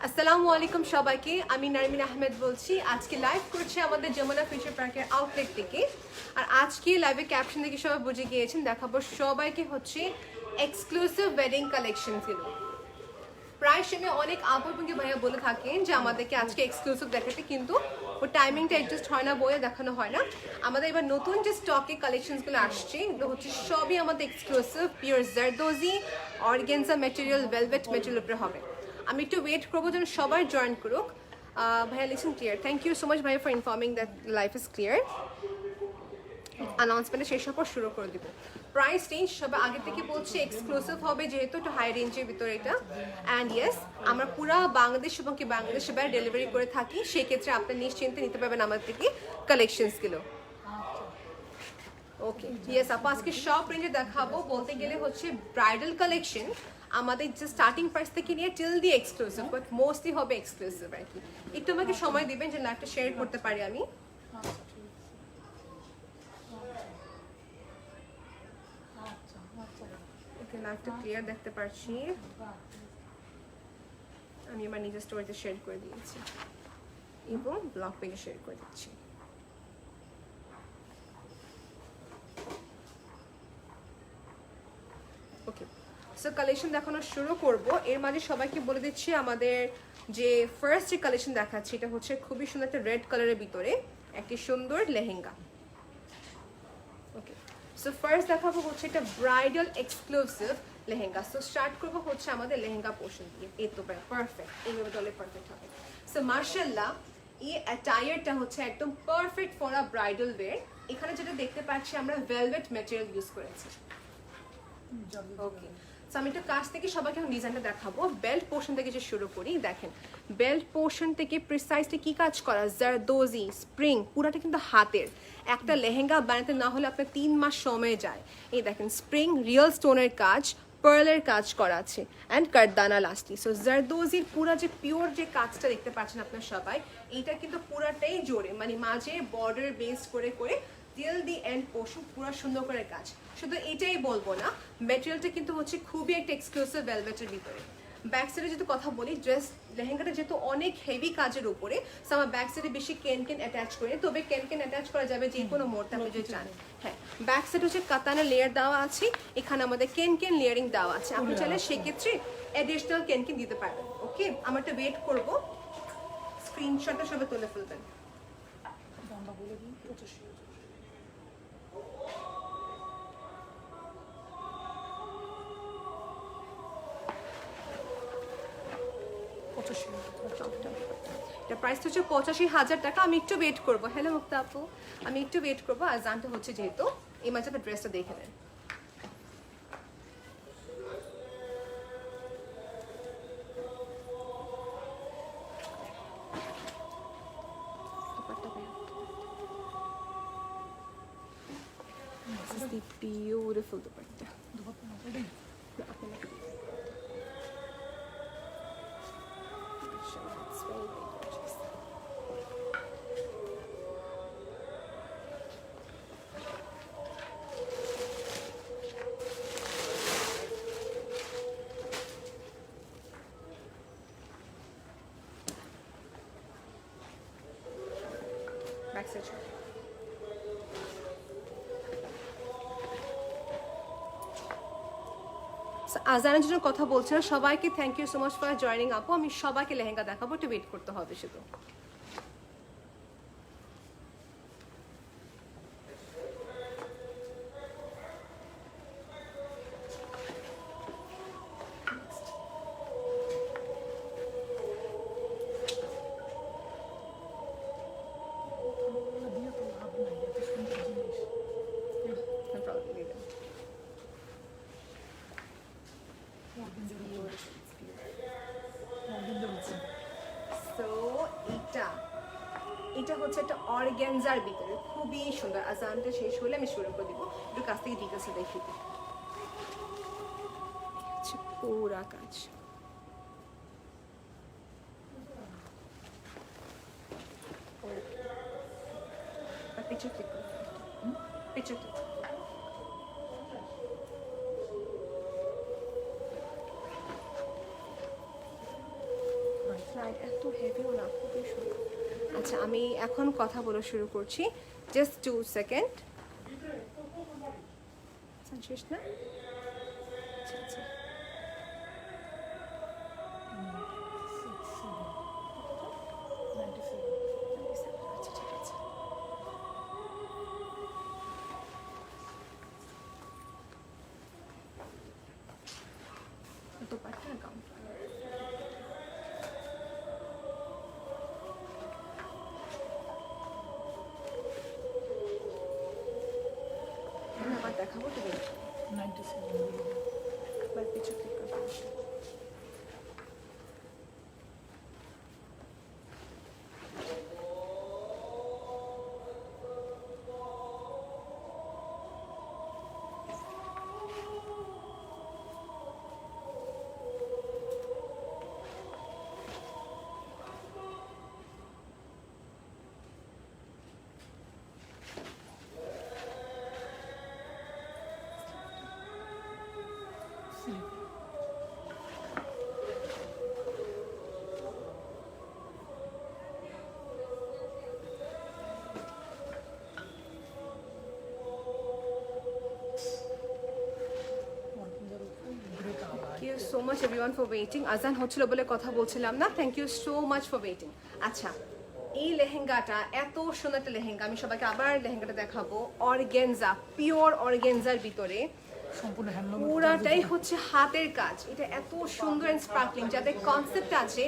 আসসালামু আলাইকুম সবাইকে, আমি নারমিন আহমেদ বলছি। আজকে লাইভ করছি আমাদের যমুনা ফিউচার পার্কের আউটলেট থেকে। আর আজকে লাইভে ক্যাপশন দেখে সবাই বুঝে গিয়েছেন, দেখাবো সবাইকে হচ্ছে এক্সক্লুসিভ ওয়েডিং কালেকশনগুলো। প্রায় সময় অনেক আপুঙ্গি ভাইয়া বলে থাকেন যে আমাদেরকে আজকে এক্সক্লুসিভ দেখাতে, কিন্তু ও টাইমিংটা অ্যাডজাস্ট হয় না, বইয়ে দেখানো হয় না। আমাদের এবার নতুন যে স্টকে কালেকশনসগুলো আসছে এগুলো হচ্ছে সবই আমাদের exclusive, pure zardozi organza material, velvet material উপরে হবে। আমি একটু ওয়েট করবো যেন সবাই জয়েন করুক। ভাইয়া listen clear, thank you so much ভাইয়া for informing that life is clear. অ্যানাউন্সমেন্টে শেষ হওয়ার পর শুরু করে দিব। প্রাইস রেঞ্জ সবাই আগে থেকে বলছি এক্সক্লুসিভ হবে, যেহেতু একটু হাই রেঞ্জের ভিতরে এটা। অ্যান্ড ইয়েস, আমরা পুরো বাংলাদেশ এবং কি বাংলাদেশে বাইরে ডেলিভারি করে থাকি, সেক্ষেত্রে আপনি নিশ্চিন্তে নিতে পারবেন আমাদের থেকে কালেকশনসগুলো। ওকে ইয়েস আপু, আজকে সব রেঞ্জে দেখাবো। বলতে গেলে হচ্ছে ব্রাইডাল কালেকশন আমাদের যে স্টার্টিং প্রাইস থেকে নিয়ে till the exclusive, but mostly হবে এক্সক্লুসিভ আর কি। একটু আমাকে সময় দিবেন যে লাইভটা শেয়ার করতে পারি আমি। ওকে, লাইভটা ক্লিয়ার দেখতে পাচ্ছি। আমি আমার নিজের স্টোরিতে শেয়ার করে দিয়েছি এবং ব্লগ পেজে শেয়ার করে দিচ্ছি। ওকে, সো কালেকশন দেখানো শুরু করব। এর মাঝে সবাইকে বলে দিচ্ছি আমাদের যে ফার্স্ট যে কালেকশন দেখাচ্ছি এটা হচ্ছে খুবই সুন্দর একটা রেড কালারের ভিতরে একটি সুন্দর লেহেঙ্গা। ওকে, সো ফার্স্ট দেখাবো হচ্ছে একটা bridal exclusive lehenga. So start করবো হচ্ছে আমাদের লেহেঙ্গা পোর্শন দিয়ে। এই তো পারফেক্ট, এইভাবে দলে পারফেক্ট হবে। সো মার্শাল্লাহ, এই অ্যাটায়ারটা হচ্ছে একদম perfect for a bridal wear. এখানে যেটা দেখতে পাচ্ছি আমরা ভেলভেট ম্যাটেরিয়াল ইউজ করেছি। ওকে, সো আমি একটু কাছ থেকে সবাইকে এখন ডিজাইনটা দেখাবো। বেল্ট পোর্শন থেকে যে শুরু করি, দেখেন বেল্ট পোর্শন থেকে প্রিসাইজলি কি কাজ করা, জারদোজি স্প্রিং, পুরাটা কিন্তু হাতের। একটা লেহেঙ্গা বানাতে না হলে আপনার 3 মাস সময় যায়। এই দেখেন স্প্রিং, রিয়েল স্টোনের কাজ, পার্লের কাজ করা আছে, অ্যান্ড কারদানা লাস্টলি। সো জারদোজির পুরা যে পিওর যে কাজটা দেখতে পাচ্ছেন আপনার সবাই, এইটা কিন্তু পুরাটাই জোরে, মানে মাঝে বর্ডার বেস করে করে টিল দি এন্ড পোর্শন পুরো সুন্দর করে কাজ। শুধু এটাই বলবো না, ম্যাটেরিয়ালটা কিন্তু হচ্ছে খুবই একটা এক্সক্লুসিভ ভেলভেটের ভিতরে। ব্যাক সাইডে যদি কথা বলি, ড্রেস লেহেঙ্গাটা যেহেতু অনেক হেভি কাজের উপরে, সো আমার ব্যাক সাইডে বেশি কেন অ্যাটাচ করে, তবে কেন অ্যাটাচ করা যাবে যে কোনো মোড়তে আপনি যদি চান। হ্যাঁ, ব্যাক সাইড হচ্ছে কাতানা লেয়ার দেওয়া আছে, এখানে আমাদের কেন লেয়ারিং দেওয়া আছে। আপনি চাইলে সেক্ষেত্রে অ্যাডিশনাল কেন দিতে পারবেন। ওকে, আমার একটা ওয়েট করবো, স্ক্রিনশটটা সবাই তুলে ফেলবেন। এটা প্রাইস হচ্ছে 85,000 টাকা। আমি একটু ওয়েট করবো। হ্যালো মুক্তা আপু, আমি একটু ওয়েট করবো। আর জানতে হচ্ছে যেহেতু এই মাঝে আপনার ড্রেসটা দেখে নেন। বিউটিফুল দুপাট্টা। আজানের জন্য কথা বলছি না, সবাইকে thank you so much for joining আপু। আমি সবাইকে লেহেঙ্গা দেখাবো, একটু ওয়েট করতে হবে শুধু। এটা হচ্ছে একটা অর্গানজার ভিতরে খুবই সুন্দর। আজানটা শেষ হলে আমি শুরু করে দিব, একটু কাছ থেকে ডিটেলসে দেখি। পুরা কাজ পিকচার ক্লিক করো, পিকচার ক্লিক। লাইট, এত হেভিও না, খুবই সুন্দর। আচ্ছা আমি এখন কথা বলা শুরু করছি, জাস্ট 2 সেকেন্ড। শেষ না? আচ্ছা আচ্ছা আচ্ছা ঠিক আছে। দোপাট্টা আর গাউন, আবার দেখাবো তো, একবার পিছু ক্লিক করতে। Thank you so much everyone for waiting. আজান হচ্ছিল বলে কথা বলছিলাম না। Thank you so much for waiting. আচ্ছা এই লেহেঙ্গাটা এত সুন্দর একটা লেহেঙ্গা, আমি সবাইকে আবার লেহেঙ্গাটা দেখাবো। অর্গেনজা, পিওর অর্গেনজার ভিতরে সম্পূর্ণ হ্যান্ডলুম, পুরাটাই হচ্ছে হাতের কাজ। এটা এত সুন্দর অ্যান্ড স্পার্কলিং, যাদের কনসেপ্ট আছে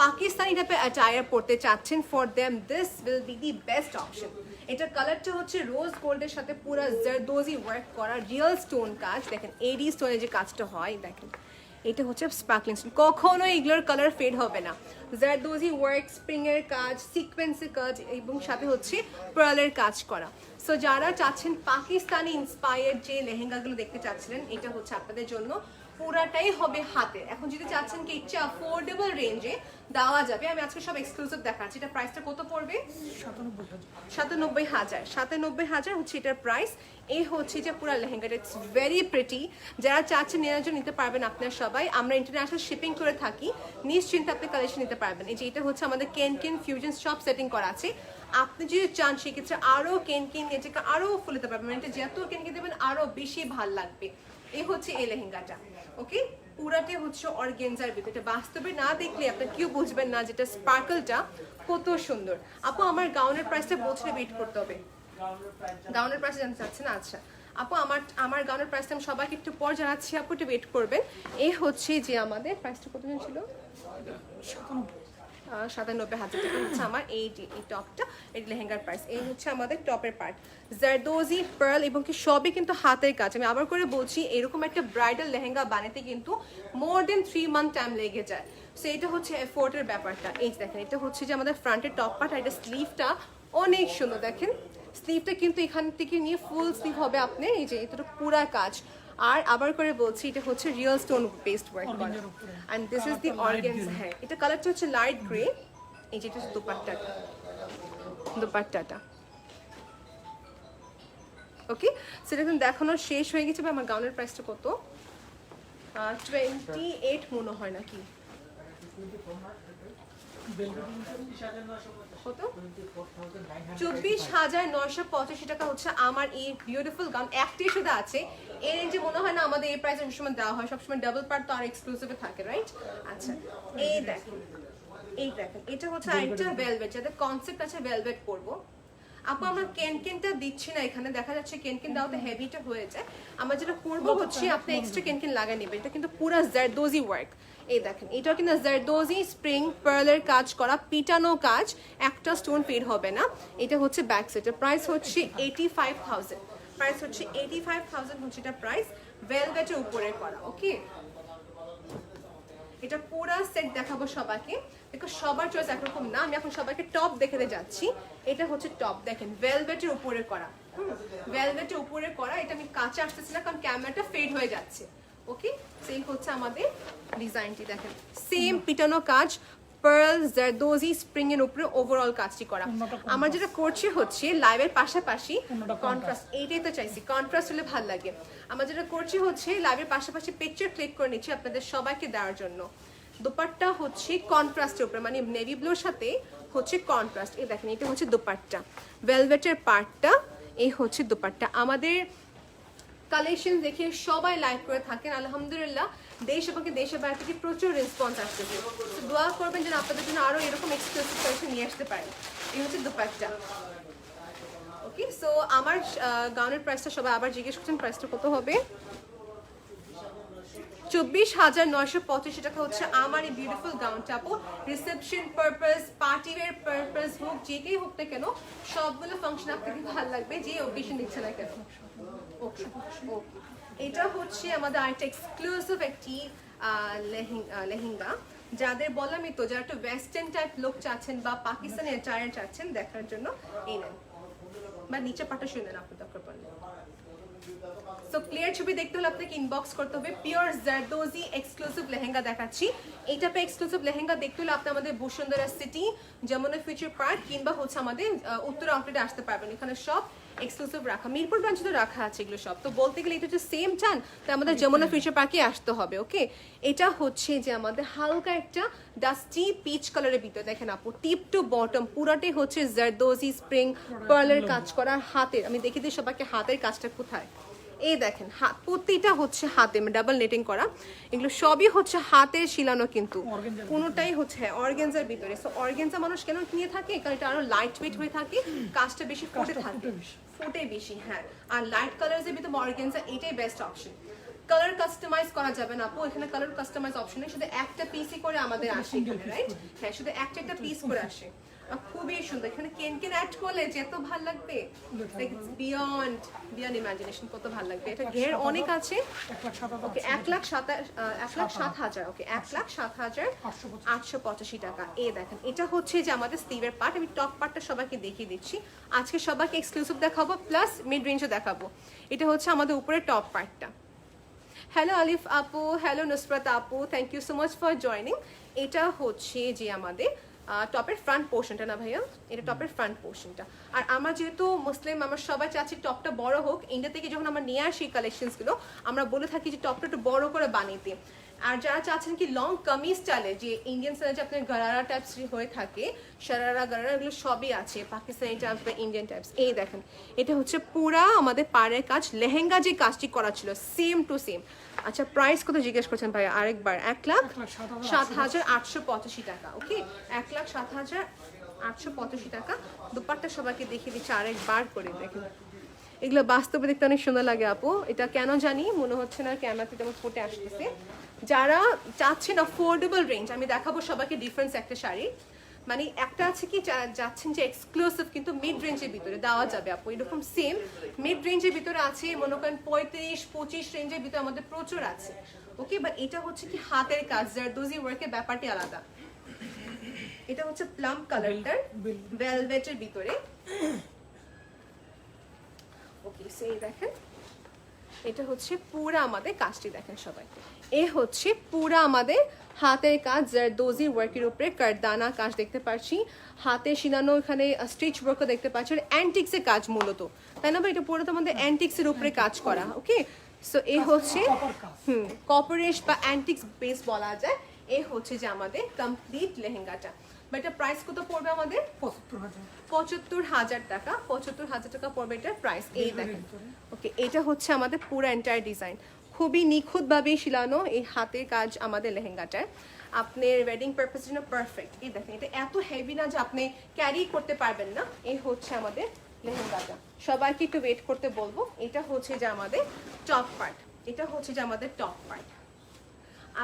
পাকিস্তানি টাইপের অ্যাটায়ার পরতে চাচ্ছেন, for them this will be the best option. এটার কালারটা হচ্ছে রোজ গোল্ডের সাথে পুরো জারদোজি ওয়ার্ক করা রিয়েল স্টোন কাজ। দেখেন এডি স্টোনের যে কাজটা হয়, দেখেন এটা হচ্ছে স্পার্কলিং স্টোন, কখনো এগুলোর কালার ফেড হবে না। জারদোজি ওয়ার্ক, স্প্রিং এর কাজ, সিকোয়েন্সের কাজ এবং সাথে হচ্ছে পার্লের কাজ করা। সো যারা চাচ্ছেন পাকিস্তানি ইন্সপায়ার্ড যে লেহেঙ্গাগুলো দেখতে চাচ্ছিলেন, এটা হচ্ছে আপনাদের জন্য। পুরাটাই হবে হাতে। এখন যদি চাচ্ছেন কি ইচ্ছা অ্যাফোর্ডেবল রেঞ্জে দেওয়া যাবে, আমি আজকে সব এক্সক্লুসিভ দেখাচ্ছি। এটা প্রাইসটা কত পড়বে? 97,000। 97,000 হচ্ছে এটার প্রাইস। এই হচ্ছে যে পুরো লেহেঙ্গাটা, ইটস ভেরি প্রিটি। যারা চাচ্ছেন নেওয়ার জন্য নিতে পারবেন আপনারা সবাই। আমরা ইন্টারন্যাশনাল শিপিং করে থাকি, নিশ্চিন্তে আপনি কালেকশন নিতে পারবেন। এই যে এটা হচ্ছে আমাদের কেন ফিউশন সব সেটিং করা আছে। আপনি যদি চান সেক্ষেত্রে আরও কেন এটাকে আরও ফুলাতে পারবেন, মানে এটা যত কেন দেবেন আরও বেশি ভাল লাগবে। এই হচ্ছে এই লেহেঙ্গাটা, ওকে? পুরাটাই হচ্ছে অর্গেনজার ভিতরে। এটা বাস্তবে না দেখলে আপনার কেউ বুঝবেন না যেটা স্পার্কলটা কত সুন্দর। আপু আমার গাউনের প্রাইসটা বলছিলে ওয়েট করতে হবে, গাউনের প্রাইস জানতে চাচ্ছেন? আচ্ছা আপু আমার গাউনের প্রাইসটা আমি সবাইকে একটু পর জানাচ্ছি, আপু একটু ওয়েট করবেন। এই হচ্ছে যে আমাদের প্রাইসটা কত ছিল? 97,000 টাকা হচ্ছে আমার এই টপটা, এই লেহেঙ্গার প্রাইস। এই হচ্ছে আমাদের টপের পার্ট, জারদোজি পার্ল এবং কি সবই কিন্তু হাতের কাজ। আমি আবার করে বলছি, এরকম একটা ব্রাইডাল লেহেঙ্গা বানাতে কিন্তু মোর দেন 3 মান্থ টাইম লেগে যায়। সো এটা হচ্ছে এফোর্টের ব্যাপারটা। এই দেখেন এটা হচ্ছে যে আমাদের ফ্রন্টের টপ পার্ট, আর এটা স্লিভটা অনেক সুন্দর। দেখেন স্লিভটা কিন্তু এখান থেকে নিয়ে ফুল স্লিভ হবে আপনি, এই যে এটা পুরা কাজ। আর আবার করে বলছি এটা হচ্ছে রিয়েল স্টোন বেসড ওয়ার্ক করা, and this is the organza. হ্যাঁ এটা কালারটা হচ্ছে লাইট গ্রে। এই যে এটা হচ্ছে দোপাট্টাটা, ওকে? সেটা কিন্তু দেখানোর শেষ হয়ে গেছে। আমার গাউনের প্রাইসটা কত? 28 মনে হয় নাকি, কত? 24,985 টাকা হচ্ছে আমার এই বিউটিফুল গাউন। একটাই শুধু আছে এই রেঞ্জে, মনে হয় না আমাদের এই প্রাইসে সবসময় দেওয়া হয়। সবসময় ডাবল পার্ট তো আর এক্সক্লুসিভে থাকে, রাইট? আচ্ছা এই দেখেন এটা হচ্ছে আরেকটা ভেলভেট, যাদের কনসেপ্ট আছে ভেলভেট পরবো। আপু আমরা কেনকেনটা দিচ্ছি না এখানে, দেখা যাচ্ছে কেনকেন দাওতে হেভিটা হয়ে যায়। আমরা যেটা করবো হচ্ছে আপনি এক্সট্রা কেনকেন লাগিয়ে নেবেন। এটা কিন্তু পুরো জারদোজি ওয়ার্ক। এই দেখেন এটাও কিন্তু জারদোজি স্প্রিং পার্লের কাজ করা, পিটানো কাজ, একটা স্টোন ফেড হবে না। এটা হচ্ছে ব্যাক সেটের প্রাইস হচ্ছে 85,000। প্রাইস হচ্ছে 85,000 হচ্ছে এটা প্রাইস, ভেলভেটের উপরে করা, ওকে? এটা পুরো সেট দেখাবো সবাইকে, দেখো সবার চয়েস একরকম না। আমি এখন সবাইকে টপ দেখাতে যাচ্ছি। এটা হচ্ছে টপ, দেখেন ভেলভেটের উপরে করা, ভেলভেটের উপরে করা। এটা আমি কাছে আসতেছি না কারণ ক্যামেরাটা ফেড হয়ে যাচ্ছে, ওকে? সেই হচ্ছে আমাদের ডিজাইনটি, দেখেন সেম পিটানো কাজ, পার্ল জারদোজি স্প্রিং এর উপরে ওভারঅল কাজটি করা। আমরা যেটা করছি হচ্ছে লাইভের পাশাপাশি কন্ট্রাস্ট, এইটাই তো চাইছি, কন্ট্রাস্ট হলে ভালো লাগে। আমরা যেটা করছি হচ্ছে লাইভের পাশাপাশি পিকচার ক্লিক করে নিচ্ছি আপনাদের সবাইকে দেওয়ার জন্য। দোপাট্টা হচ্ছে কন্ট্রাস্টের উপরে, মানে নেভি ব্লুর সাথে হচ্ছে কন্ট্রাস্ট। এই দেখেন এটা হচ্ছে দোপাট্টা, ভেলভেটের পার্টটা, এই হচ্ছে দোপাট্টা। আমাদের কালেকশন দেখে সবাই লাইক করে থাকেন, আলহামদুলিল্লাহ দেশ এবং দেশের বাইরে থেকে প্রচুর রেসপন্স আসতেছে। দোয়া করবেন যেন আপনাদের জন্য আরো এরকম এক্সক্লুসিভ কালেকশন নিয়ে আসতে পারেন। এই হচ্ছে দোপাট্টা। ওকে, সো আমার গাউনের প্রাইসটা সবাই আবার জিজ্ঞেস করছেন প্রাইসটা কত হবে। 24,985 টাকা হচ্ছে আমার এই বিউটিফুল গাউনটা আপু। Reception purpose, party wear purpose হোক, যেকেই হোক না কেন, সবগুলো ফাংশন আপনাকে ভালো লাগবে, যে অকেশন দিচ্ছে না কেন। ওকে ওকে, এটা হচ্ছে আমাদের আরেকটা এক্সক্লুসিভ একটি লেহেঙ্গা। যাদের বললামই তো, যারা একটু ওয়েস্টার্ন টাইপ লুক চাচ্ছেন বা পাকিস্তানি অ্যাটায়ার চাচ্ছেন দেখার জন্য, এই নেন, বা নিচে পাটা শুনে নেন আপনার দরকার পড়লে। সো ক্লিয়ার ছবি দেখতে হলে আপনাকে ইনবক্স করতে হবে। পিওর জারদোজি এক্সক্লুসিভ লেহেঙ্গা দেখাচ্ছি। এইটা পে এক্সক্লুসিভ লেহেঙ্গা দেখতে হলে আপনি আমাদের Bashundhara city, Jamuna future park কিংবা হচ্ছে আমাদের উত্তর আউটলেটে আসতে পারবেন। এখানে সব এক্সক্লুসিভ রাখা, মিরপুর ব্রাঞ্চে তো রাখা আছে এগুলো সব। তো বলতে গেলে এটা হচ্ছে সেম চান, তো আমাদের যমুনা ফিউচার পার্কে আসতে হবে। ওকে, এটা হচ্ছে যে আমাদের হালকা একটা ডাস্টি পিচ কালারের ভিতরে, দেখেন আপু টিপ টু বটম পুরাটাই হচ্ছে জারদোজি স্প্রিং পার্লের কাজ করা হাতের। আমি দেখে দিই সবাইকে হাতের কাজটা কোথায়। এই দেখেন হাত প্রতিটা হচ্ছে হাতে ডাবল নেটিং করা, এগুলো সবই হচ্ছে হাতের শিলানো, কিন্তু কোনোটাই হচ্ছে অর্গানজার ভিতরে। সো অর্গানজা মানুষ কেন নিয়ে থাকে, কারণ এটা আরো লাইট ওয়েট হয়ে থাকে, কাজটা বেশি ফুটে থাকে, ফুটে বেশি। হ্যাঁ, আর লাইট কালারের ভিতরে অর্গানজা এটাই বেস্ট অপশন। কালার কাস্টমাইজ করা যাবে না আপু, এখানে কালার কাস্টমাইজ অপশন নেই, শুধু একটা পিসই করে আমাদের আসে এখানে, রাইট? হ্যাঁ, শুধু একটা পিস করে আসে। খুবই সুন্দর, এখানে কেন কেন অ্যাড করলে যে এত ভালো লাগবে, বিয়ন্ড ইমাজিনেশন, কত ভালো লাগবে। এটা ঘের অনেক আছে। ওকে, 1,07,000, ওকে 1,07,885 টাকা। এই দেখেন এটা হচ্ছে যে আমাদের স্লিভের পার্ট। আমি টপ পার্টটা সবাইকে দেখিয়ে দিচ্ছি, আজকে সবাইকে এক্সক্লুসিভ দেখাবো প্লাস মিড রেঞ্জও দেখাবো। এটা হচ্ছে আমাদের উপরে টপ পার্টটা। হ্যালো আলিফ আপু, হ্যালো নুসরাত আপু, thank you so much for joining. এটা হচ্ছে যে আমাদের টপের ফ্রন্ট পোর্শনটা, না ভাইয়া, এটা টপের ফ্রন্ট পোর্শনটা। আর আমরা যেহেতু মুসলিম, আমরা সবাই চাচ্ছি টপটা বড় হোক। ইন্ডিয়া থেকে যখন আমরা নিয়ে আসি কালেকশনসগুলো, আমরা বলে থাকি যে টপটা একটু বড় করে বানাইতে। আর যারা চাচ্ছেন কি লং কামিজ স্টাইলে, যে ইন্ডিয়ান স্টাইলে যে আপনার গারারা টাইপস হয়ে থাকে, শারারা গারারা, এগুলো সবই আছে, পাকিস্তানি টাইপস বা ইন্ডিয়ান টাইপস। এই দেখেন এটা হচ্ছে পুরা আমাদের পাড়ের কাজ, লেহেঙ্গা যে কাজটি করা ছিল সেম টু সেম। আচ্ছা, প্রাইস কত জিজ্ঞেস করছেন ভাই আরেকবার? 1,07,885 টাকা। ওকে, 1,07,885 টাকা। দুপাট্টা সবাইকে দেখিয়ে দিচ্ছি আরেকবার করে, দেখেন এগুলো বাস্তবে দেখতে অনেক সুন্দর লাগে আপু। এটা কেন জানি মনে হচ্ছে না ক্যামেরাতে যেমন ফুটে আসতেছে। যারা চাচ্ছেন অ্যাফোর্ডেবল রেঞ্জ, আমি দেখাবো সবাইকে ডিফারেন্স একটা শাড়ি, মানে একটা আছে কি যাচ্ছেন যে এক্সক্লুসিভ কিন্তু মিড রেঞ্জের ভিতরে দেওয়া যাবে আপু, এরকম সেম মিড রেঞ্জের ভিতরে আছে, মনে করেন 35-25 রেঞ্জের ভিতরে আমাদের প্রচুর আছে। ওকে, বাট এটা হচ্ছে কি হাতের কাজ, জারদোজি ওয়ার্কের ব্যাপারটি আলাদা। এটা হচ্ছে প্লাম কালারটার ভেলভেটের ভিতরে। ওকে, সেই দেখেন এটা হচ্ছে পুরা আমাদের কাজটি, দেখেন সবাই এ হচ্ছে পুরা আমাদের হাতের কাজ, জারদোজি ওয়ার্কের উপরে কারদানা কাজ দেখতে পাচ্ছি, হাতে শিলানো এখানে স্টিচ ওয়ার্কও দেখতে পাচ্ছি, আর অ্যান্টিক্সের কাজ মূলত, তাই না? এটা পুরো আমাদের অ্যান্টিক্সের উপরে কাজ করা। ওকে, সো এ হচ্ছে কপারেশ বা অ্যান্টিক্স বেস বলা যায়। এ হচ্ছে যে আমাদের কমপ্লিট লেহেঙ্গাটা। বাট এটা প্রাইস কত পড়বে আমাদের? 75,000 টাকা। 75,000 টাকা পড়বে এটার প্রাইস। এই দেখেন, ওকে, এটা হচ্ছে আমাদের পুরো এন্টায়ার ডিজাইন, খুবই নিখুঁতভাবে শিলানো এই হাতের কাজ আমাদের লেহেঙ্গাটার। আপনার ওয়েডিং পারপাসের জন্য পারফেক্ট। এই দেখেন এটা এত হেভি না যে আপনি ক্যারি করতে পারবেন না। এই হচ্ছে আমাদের লেহেঙ্গাটা, সবাইকে একটু ওয়েট করতে বলবো। এটা হচ্ছে যে আমাদের টপ পার্ট, এটা হচ্ছে যে আমাদের টপ পার্ট।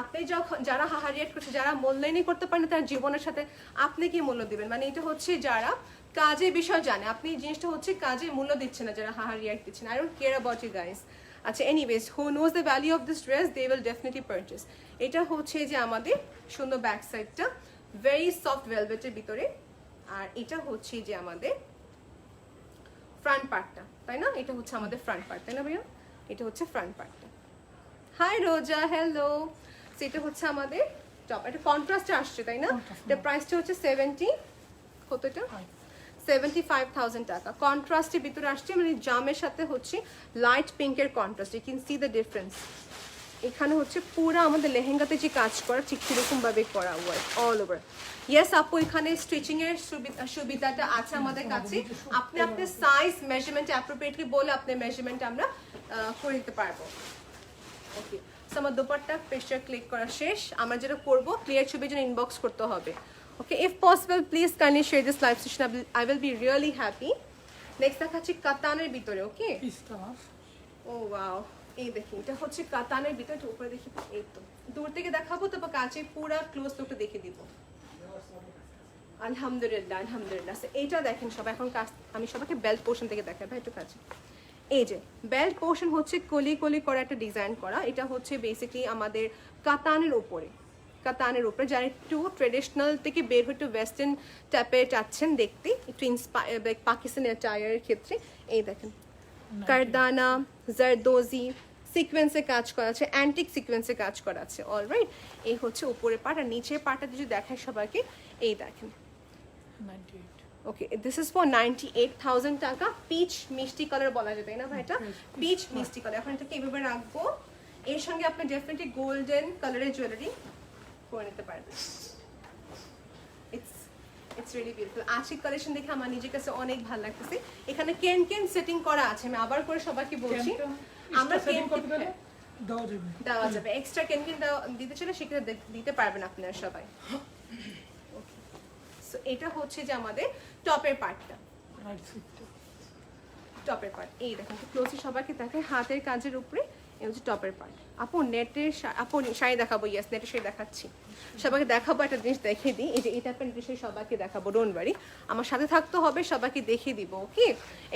আপনি যখন যারা হাহারিয়েট করছে, যারা মূল্যায়নই করতে পারেন তার জীবনের সাথে আপনি কি মূল্য দিবেন? মানে এটা হচ্ছে যারা কাজের বিষয় জানে, আপনি জিনিসটা হচ্ছে কাজে মূল্য দিচ্ছেন না, যারা হাহারিয়েট দিচ্ছেন। I don't care about you guys. আচ্ছা, anyways, who knows the value of this dress they will definitely purchase. এটা হচ্ছে যে আমাদের সুন্দর ব্যাক সাইডটা, ভেরি সফট ভেলভেটের ভিতরে। আর এটা হচ্ছে যে আমাদের ফ্রন্ট পার্টটা, তাই না? এটা হচ্ছে আমাদের ফ্রন্ট পার্ট, তাই না ভাইয়া? এটা হচ্ছে ফ্রন্ট পার্টটা। হাই রোজা, হ্যালো। সেটা হচ্ছে আমাদের টপ, এটা কন্ট্রাস্টে আসছে, তাই না? এটা প্রাইসটা হচ্ছে 75,000 টাকা। কন্ট্রাস্টের ভিতরে আসছে, মানে জামের সাথে হচ্ছে লাইট পিঙ্কের contrast. You can see the difference. এখানে হচ্ছে পুরো আমাদের লেহেঙ্গাতে যে কাজ করা ঠিক সেরকম ভাবে করা ওয়ার্ক অল ওভার। ইয়েস আপু, এখানে স্টিচিং এর সুবিধাটা আছে আমাদের কাছে। আপনি আপনার সাইজ মেজারমেন্ট অ্যাপ্রোপ্রিয়েটলি বলে আপনার মেজারমেন্ট আমরা করে দিতে পারবো। ওকে, সো আমার দোপাট্টা পেজটা ক্লিক করা শেষ। আমরা যেটা করবো ক্লিয়ার ছবির জন্য ইনবক্স করতে হবে। Okay, if possible please kindly share this live session, I will be really happy. Next দেখাচ্ছি কাতানের ভিতরে। ওকে, ও ওয়াও, এই দেখি এটা হচ্ছে কাতানের ভিতরে। উপরে দেখি, এই তো দূর থেকে দেখাবো, তারপর কাছে পুরো ক্লোজ লুকটা দেখে দিব। আলহামদুলিল্লাহ আলহামদুলিল্লাহ। এইটা দেখেন সবাই, এখন আমি সবাইকে বেল্ট পোর্শন থেকে দেখাই ভাই একটু কাছে। এই যে বেল্ট পোর্শন হচ্ছে কলি কলি করে একটা ডিজাইন করা। এটা হচ্ছে বেসিক্যালি আমাদের কাতানের উপরে, কাতানের উপরে যারা একটু ট্রেডিশনাল থেকে বের হয়ে একটু ওয়েস্টার্ন টাইপে চাচ্ছেন দেখতে, একটু ইন্সপায়ার পাকিস্তানি অ্যাটায়ারের ক্ষেত্রে। এই দেখেন কারদানা, জারদোজি সিকোয়েন্সে কাজ করা আছে, অ্যান্টিক সিকোয়েন্সে কাজ করা আছে। অলরাইট, এই হচ্ছে উপরের পার্ট। আর নিচের পার্টটা যদি দেখায় সবাইকে, এই দেখেন। ওকে, দিস ইজ ফর 98,000 টাকা। পিচ মিষ্টি কালার বলা যায় তাই না ভাই? এটা পিচ মিষ্টি কালার। এখন এটাকে এইভাবে রাখবো। এর সঙ্গে আপনি ডেফিনেটলি গোল্ডেন কালারের জুয়েলারি করে নিতে পারবেন। It's really beautiful. Ashik collection দেখে আমার নিজের কাছে অনেক ভালো লাগতেছে। এখানে কেন কেন সেটিং করা আছে, আমি আবার করে সবাইকে বলছি। আমরা কেন দেওয়া যাবে, এক্সট্রা কেন কেন দিতে চাইলে সেটা দিতে পারবেন আপনারা সবাই। সো এটা হচ্ছে যে আমাদের টপের পার্টটা, টপের পার্ট। এই দেখেন ক্লোজে সবাইকে দেখায়, হাতের কাজের উপরে। এই হচ্ছে টপের পার্ট। আপু নেটের আপু শাড়ি দেখাবো। ইয়েস, নেটের শাড়ি দেখাচ্ছি সবাইকে। দেখাবো একটা জিনিস দেখিয়ে দিই। এই যে এই টাইপের নেটের শাড়ি সবাইকে দেখাবো, ডোন্ট ওয়ারি, আমার সাথে থাকতে হবে, সবাইকে দেখিয়ে দিব। ওকে,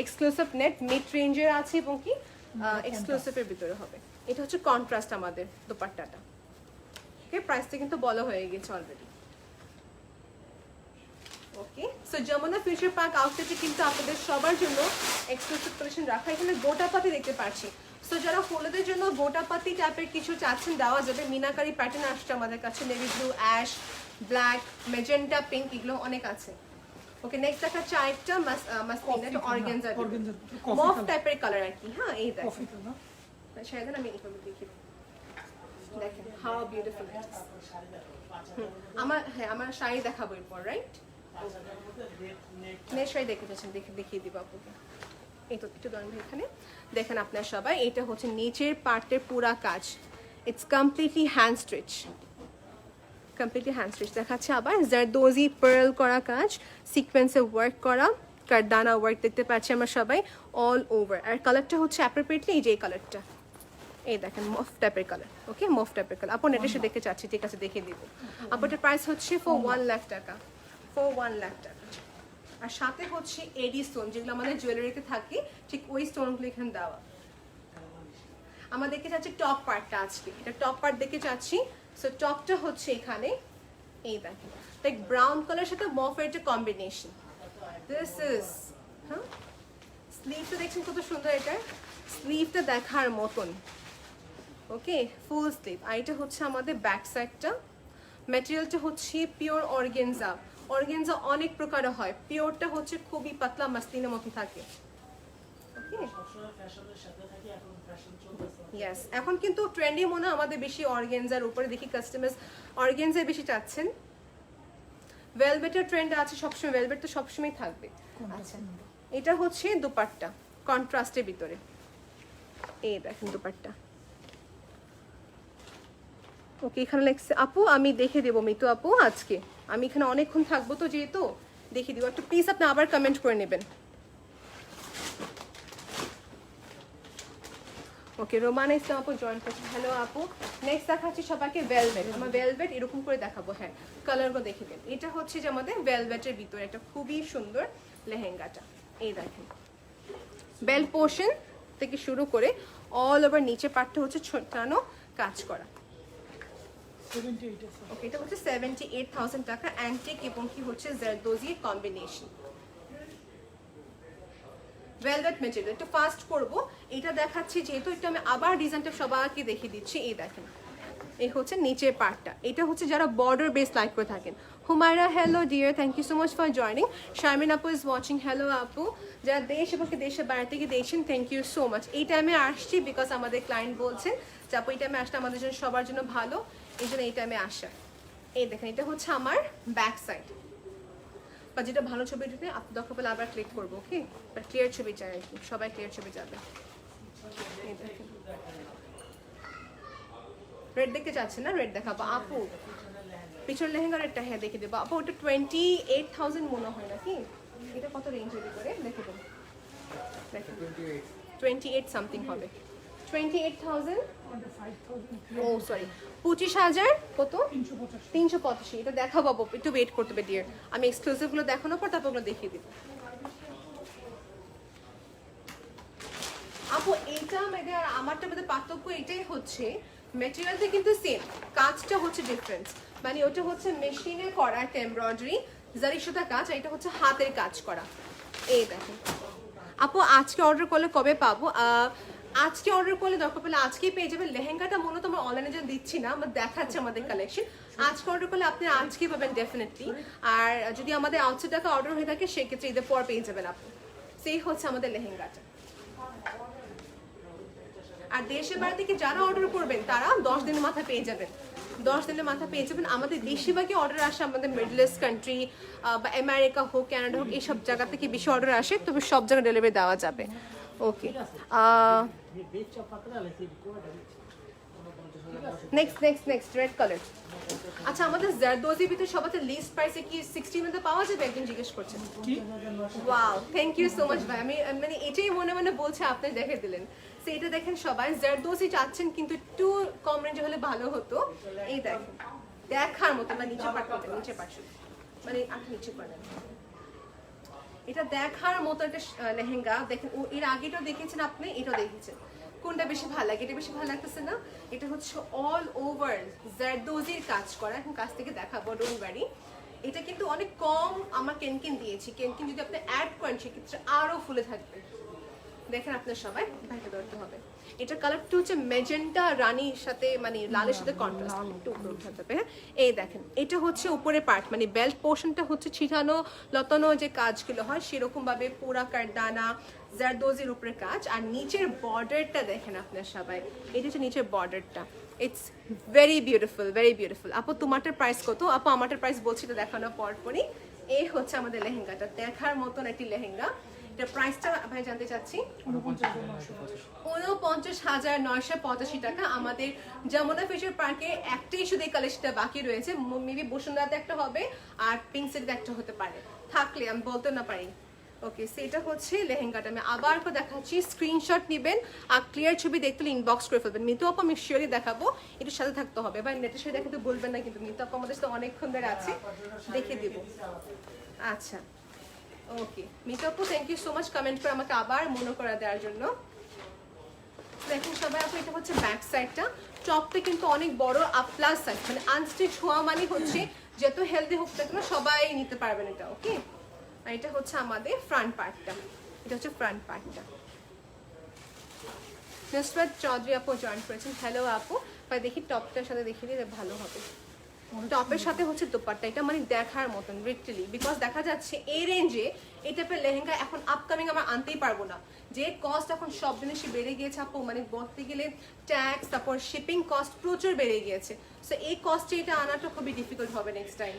এক্সক্লুসিভ নেট মিড রেঞ্জের আছে এবং কি এক্সক্লুসিভের ভিতরে হবে। এটা হচ্ছে কন্ট্রাস্ট আমাদের দোপাট্টাটা। ওকে, প্রাইসটা কিন্তু বলা হয়ে গেছে অলরেডি। ওকে, সো যমুনা ফিউচার পার্ক আউটলেটে কিন্তু আপনাদের সবার জন্য এক্সক্লুসিভ কালেকশন রাখা। এখানে গোটাপাতি দেখতে পাচ্ছি। সো যারা হলুদের জন্য গোটাপাতি টাইপের কিছু চাচ্ছেন দেওয়া যাবে। মিনাকারি প্যাটার্ন আসছে আমাদের কাছে, navy blue, ash, black, magenta, pink, এগুলো অনেক আছে। ওকে, নেক্সট দেখাচ্ছে আরেকটা মাসলিন, এটা অর্গানজা মফ টাইপের কালার আর কি। হ্যাঁ, এই দেখেন শায়দান, আমি এইভাবে দেখি, দেখেন হাউ বিউটিফুল। আমার শাড়ি দেখাবো এরপর, রাইট? নেক্সট শাড়ি দেখতে চাচ্ছেন, দেখিয়ে দিব আপুকে। এই তো একটু দাঁড়ান এখানে দেখেন আপনার সবাই। এটা হচ্ছে নিচের পার্টের পুরা কাজ, it's completely hand stitch, completely hand stitch দেখাচ্ছে। আবার জারদোজি পার্ল করা কাজ, সিকোয়েন্সে ওয়ার্ক করা, কারদানা ওয়ার্ক দেখতে পাচ্ছি আমরা সবাই অল ওভার। আর কালারটা হচ্ছে অ্যাপ্রোপ্রিয়েটলি এই যে এই কালারটা, এই দেখেন মফ টাইপের কালার। ওকে, মফ টাইপের কালার। আপু নেটে দেখতে চাচ্ছি, ঠিক আছে দেখিয়ে দিব। আপুটার প্রাইস হচ্ছে ফর 1 লাখ টাকা, ফর 1 লাখ টাকা। আর সাথে হচ্ছে এডি স্টোন, যেগুলো আমাদের জুয়েলারিতে থাকে, ঠিক ওই স্টোনগুলো এখানে দেওয়া। আমরা দেখতে চাচ্ছি টপ পার্টটা আজকে, এটা টপ পার্ট দেখতে চাচ্ছি। সো টপটা হচ্ছে এখানে, এই দেখেন লাইক ব্রাউন কালার সাথে মফের একটা কম্বিনেশন। দিস ইজ, হ্যাঁ, স্লিভটা দেখছেন কত সুন্দর, এটা স্লিভটা দেখার মতন। ওকে, ফুল স্লিভ। আর এটা হচ্ছে আমাদের ব্যাক সাইডটা। ম্যাটেরিয়ালটা হচ্ছে পিওর অর্গেনজা। অর্গেনজা অনেক প্রকার হয়, পিওরটা হচ্ছে খুবই পাতলা মাসলিনের মতো থাকে। ইয়েস, এখন কিন্তু ট্রেন্ডি মনে আমাদের বেশি অর্গেনজার উপরে, দেখি কাস্টমার্স অর্গেনজায় বেশি চাচ্ছেন। ভেলভেটের ট্রেন্ড আছে সবসময়, ভেলভেট তো সবসময় থাকবে। আচ্ছা, এটা হচ্ছে দুপাট্টা কন্ট্রাস্টের ভিতরে। এই দেখেন দুপাট্টা। ওকে, এখানে লেখছে আপু আমি দেখে দেবো মিতু আপু, আজকে আমি এখানে অনেকক্ষণ থাকবো তো যেহেতু দেখিয়ে দিব। একটু প্লিজ আপনি আবার কমেন্ট করে নেবেন। ওকে, রোমানা ইসলাম আপু জয়েন করছে, হ্যালো আপু। নেক্সট দেখাচ্ছি সবাইকে ভেলভেট। আমার ভেলভেট এরকম করে দেখাবো, হ্যাঁ কালারগুলো দেখে দেন। এটা হচ্ছে যে আমাদের ভেলভেটের ভিতরে একটা খুবই সুন্দর লেহেঙ্গাটা। এই দেখেন বেল পোর্শন থেকে শুরু করে অল ওভার নিচে পার্টটা হচ্ছে ছোটানো কাজ করা। ওকে, এটা হচ্ছে 78,000 টাকা, অ্যান্টিক এবং কি হচ্ছে জারদোজি কম্বিনেশন। ভেলভেট ম্যাটেরিয়াল একটু ফাস্ট করব, এটা দেখাচ্ছি যেহেতু একটু আমি আবার ডিজাইনটা সবাইকে দেখিয়ে দিচ্ছি। এই দেখেন এই হচ্ছে নিচের পার্টটা। এটা হচ্ছে যারা বর্ডার বেস লাইক করে থাকেন। Humaira hello dear, thank you so much for joining. Sharmin আপু ইজ ওয়াচিং, হ্যালো আপু। যারা দেশ এবং দেশের বাইরে থেকে দেখছেন, থ্যাংক ইউ সো মাচ। এই টাইমে আসছি বিকজ আমাদের ক্লায়েন্ট বলছেন যে আপু এই টাইমে আসলে আমাদের জন্য সবার জন্য ভালো, এই জন্য এই টাইমে আসা। এই দেখেন এটা হচ্ছে আমার ব্যাক সাইড, বা যেটা ভালো ছবি উঠে আপনি দরকার পেলে আবার ক্লিক করবো। ওকে, বাট ক্লিয়ার ছবি চাই আর কি, সবাই ক্লিয়ার ছবি যাবে। এই দেখেন রেড দেখতে চাচ্ছেন না, রেড দেখাবো আপু। পিছন লেহেঙ্গা রেডটা হ্যাঁ দেখে দেবো আপু। ওটা 28,000 মনে হয় নাকি, এটা কত রেঞ্জ হতে করে দেখে দেবো। দেখেন 28 সামথিং হবে, 28,000। ও সরি 25,000 কত, 385। এটা দেখাবো আপু, একটু ওয়েট করতে হবে ডিয়ার, আমি এক্সক্লুসিভগুলো দেখানোর পর তারপর ওগুলো দেখিয়ে দিব আপু। এইটা মেয়েদের আর আমারটার মধ্যে পার্থক্য এটাই হচ্ছে মেটেরিয়ালটা কিন্তু সেম, কাজটা হচ্ছে ডিফারেন্স। মানে ওটা হচ্ছে মেশিনে করা একটা এমব্রয়ডারি জারি সুতা কাজ, আর এটা হচ্ছে হাতের কাজ করা। এই দেখেন আপু আজকে অর্ডার করলে কবে পাবো? আজকে অর্ডার করলে দরকার পড়লে আজকেই পেয়ে যাবেন। লেহেঙ্গাটা মূলত আমরা অনলাইনে যেন দিচ্ছি না, আমরা দেখাচ্ছি আমাদের কালেকশন। আজকে অর্ডার করলে আপনি আজকেই পাবেন ডেফিনেটলি। আর যদি আমাদের 800 টাকা অর্ডার হয়ে থাকে সেক্ষেত্রে ঈদের পর পেয়ে যাবেন আপনি। সেই হচ্ছে আমাদের লেহেঙ্গাটা। আর দেশের বাইরে থেকে যারা অর্ডার করবেন তারা 10 দিনের মাথায় পেয়ে যাবেন, 10 দিনের মাথায় পেয়ে যাবেন। আমাদের বেশিরভাগই অর্ডার আসে আমাদের মিডল ইস্ট কান্ট্রি বা আমেরিকা হোক, কানাডা হোক, এইসব জায়গা থেকে বেশি অর্ডার আসে, তবে সব জায়গায় ডেলিভারি দেওয়া যাবে। ওকে, নেক্সট রেড কালার। আচ্ছা আমাদের জারদোজির ভিতরে সবাতে লিস্ট প্রাইসে কি 60 মধ্যে পাওয়া যাবে? একজন জিজ্ঞেস করছেন। Wow, thank you so much ভাই। আমি মানে এটাই মনে মনে বলছে, আপনি দেখে দিলেন। সো এটা দেখেন সবাই জারদোজি চাচ্ছেন, কিন্তু একটু কম রেঞ্জে হলে ভালো হতো। এই দেখেন দেখার মতো, মানে নিচে পাট করতে, নিচে পাট মানে আট নিচে করেন। এটা দেখার মতো একটা লেহেঙ্গা। দেখেন ও এর আগেটাও দেখেছেন আপনি, এটাও দেখেছেন, কোনটা বেশি ভালো লাগে? এটা বেশি ভালো লাগতেছে না? এটা হচ্ছে অল ওভার জারদোজির কাজ করা, এখন কাছ থেকে দেখাবো, ডোন্ট ওয়ারি। এটা কিন্তু অনেক কম আমার কেনকেন দিয়েছি, কেনকেন যদি আপনি অ্যাড করেন সেক্ষেত্রে আরো ফুলে থাকবে। দেখেন আপনার সবাই ভাইকে ধরতে হবে। এটা কালারটা হচ্ছে মেজেন্টা রানীর সাথে, মানে লালের সাথে কন্ট্রাস্ট একটু উপরে উঠাতে হবে। হ্যাঁ এই দেখেন এটা হচ্ছে উপরে পার্ট, মানে বেল্ট পোর্শনটা হচ্ছে ছিটানো লতানো যে কাজগুলো হয় সেরকম ভাবে পুরা কারদানা জারদোজির উপরে কাজ। আর নিচের বর্ডারটা দেখেন আপনার সবাই, এটা হচ্ছে নিচের বর্ডারটা। It's very beautiful, very beautiful. আপু তোমারটার প্রাইস কত? আপু আমারটার প্রাইস বলছি তো দেখানোর পরপরই। এই হচ্ছে আমাদের লেহেঙ্গাটা, দেখার মতন একটি লেহেঙ্গা। এটা প্রাইসটা ভাই জানতে চাচ্ছি। 49,985 টাকা। আমাদের যমুনা ফিউচার পার্কে একটাই শুধু এই কালেকশনটা বাকি রয়েছে, মেবি বসুন্ধরাতে একটা হবে আর পিঙ্ক সিটিতে একটা হতে পারে, থাকলে আমি বলতে না পারি। ওকে, সেটা হচ্ছে লেহেঙ্গাটা। আমি আবার করে দেখাচ্ছি, স্ক্রিনশট নেবেন আর ক্লিয়ার ছবি দেখতে ইনবক্স করে ফেলবেন। মিতু আপু আমি শিওরই দেখাবো, এটার সাথে থাকতে হবে ভাই, নেটের সাথে দেখাতে বলবেন না কিন্তু। মিতু আপু আমাদের সাথে অনেকক্ষণ ধরে আছে, দেখে দিব। আচ্ছা ওকে মিতু আপু, thank you so much comment করে আমাকে আবার মনে করা দেওয়ার জন্য। দেখুন সবাই আপু, এটা হচ্ছে ব্যাক সাইডটা। টপটা কিন্তু অনেক বড় আপ প্লাস সাইজ, মানে আনস্টিচ হওয়া মানে হচ্ছে যত হেলদি হোক না কেন সবাই নিতে পারবেন এটা। ওকে, আর এটা হচ্ছে আমাদের ফ্রন্ট পার্টটা, এটা হচ্ছে ফ্রন্ট পার্টটা। নুসরাত চৌধুরী আপু জয়েন করেছেন, হ্যালো আপু। ভাই দেখি টপটার সাথে দেখিয়ে দিলে ভালো হবে। টপের সাথে হচ্ছে দোপাট্টা, এটা মানে দেখার মতন লিটারালি, বিকজ দেখা যাচ্ছে এই রেঞ্জে এই টাইপের লেহেঙ্গা এখন আপকামিং আমরা আনতেই পারবো না। যে কস্ট এখন সব জিনিসই বেড়ে গিয়েছে আপু, মানে বলতে গেলে ট্যাক্স, তারপর শিপিং কস্ট প্রচুর বেড়ে গিয়েছে। সো এই কস্টে এটা আনাটা খুবই ডিফিকাল্ট হবে নেক্সট টাইম।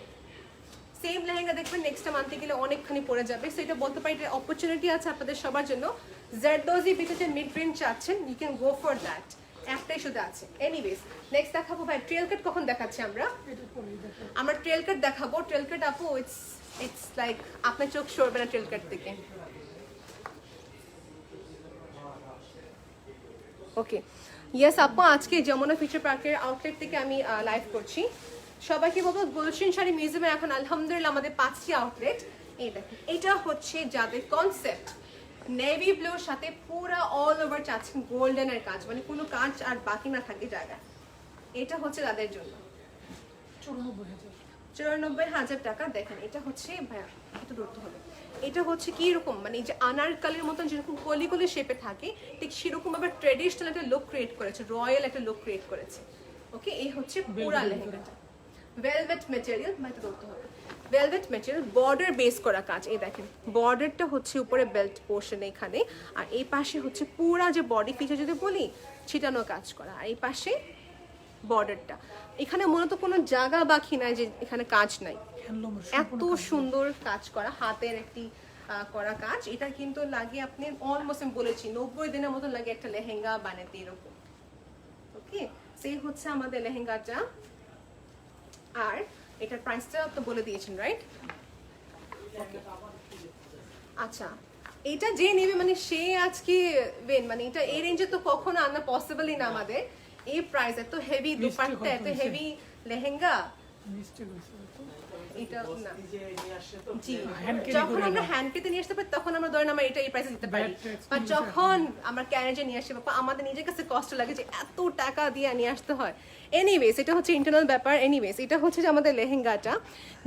সেম লেহেঙ্গা দেখবেন নেক্সট টাইম আনতে গেলে অনেকখানি পড়ে যাবে। সো এটা বলতে পারি এটা অপরচুনিটি আছে আপনাদের সবার জন্য। জারদোজি ভিতরে মিড রেঞ্জ চাচ্ছেন, you can go for that, একটাই শুধু আছে। এনিওয়েজ নেক্সট দেখাবো ভাই ট্রেল কাট। কখন দেখাচ্ছি আমরা ট্রেল কাট দেখাবো। ট্রেল কাট আপু ইটস লাইক আপনার চোখ সরবে না ট্রেল কাট থেকে। ওকে ইয়েস আপু, আজকে যমুনা ফিউচার পার্কের আউটলেট থেকে আমি লাইভ করছি। সবাইকে বলবো গুলশান শাড়ি মিউজিয়ামে এখন আলহামদুলিল্লাহ আমাদের 5টি আউটলেট। এই দেখেন এটা হচ্ছে যাদের কনসেপ্ট নেভি ব্লুর সাথে পুরো অল ওভার চাচ্ছেন গোল্ডেনের কাজ, মানে কোনো কাজ আর বাকি না থাকে জায়গা, এটা হচ্ছে তাদের জন্য। 94,000 টাকা। দেখেন এটা হচ্ছে ভাইয়া একটু ধরতে হবে, এটা হচ্ছে কি রকম, মানে এই যে আনারকলির মতন যেরকম কলি কলি শেপে থাকে ঠিক সেরকম ভাবে ট্রেডিশনাল একটা লুক ক্রিয়েট করেছে, রয়্যাল একটা লুক ক্রিয়েট করেছে। ওকে, এই হচ্ছে পুরা লেহেঙ্গাটা। ভেলভেট ম্যাটেরিয়াল, মানে বলতে হবে ভেলভেট ম্যাটেরিয়াল, বর্ডার বেস করা কাজ। এই দেখেন বর্ডারটা হচ্ছে উপরে বেল্ট পোর্শন এখানে, আর এই পাশে হচ্ছে পুরা যে বডি ফিচার যদি বলি ছিটানো কাজ করা, আর এই পাশে বর্ডারটা। এখানে মূলত কোনো জায়গা বাকি নাই যে এখানে কাজ নাই, এত সুন্দর কাজ করা, হাতের একটি করা কাজ। এটা কিন্তু লাগে আপনি অলমোস্ট, আমি বলেছি 90 দিনের মতো লাগে একটা লেহেঙ্গা বানাতে এরকম। ওকে, সেই হচ্ছে আমাদের লেহেঙ্গাটা। আর এটার প্রাইসটা তো বলে দিয়েছেন, রাইট? আচ্ছা, এটা যে নেবে মানে সে আজকে মানে এটা এই রেঞ্জে তো কখনো আনা পসিবলই না আমাদের। এই প্রাইস, এত হেভি দুপাট্টা, এত হেভি লেহেঙ্গা, এটা না। জি, যখন আমরা হ্যান্ড পেতে নিয়ে আসতে পারি তখন আমরা ধরেন আমরা এটা এই প্রাইসে দিতে পারি, বা যখন আমরা ক্যারেজে নিয়ে আসি আমাদের নিজের কাছে কষ্ট লাগে যে এত টাকা দিয়ে নিয়ে আসতে হয়। এনিওয়েজ, এটা হচ্ছে ইন্টারনাল ব্যাপার। এনিওয়েজ, এটা হচ্ছে যে আমাদের লেহেঙ্গাটা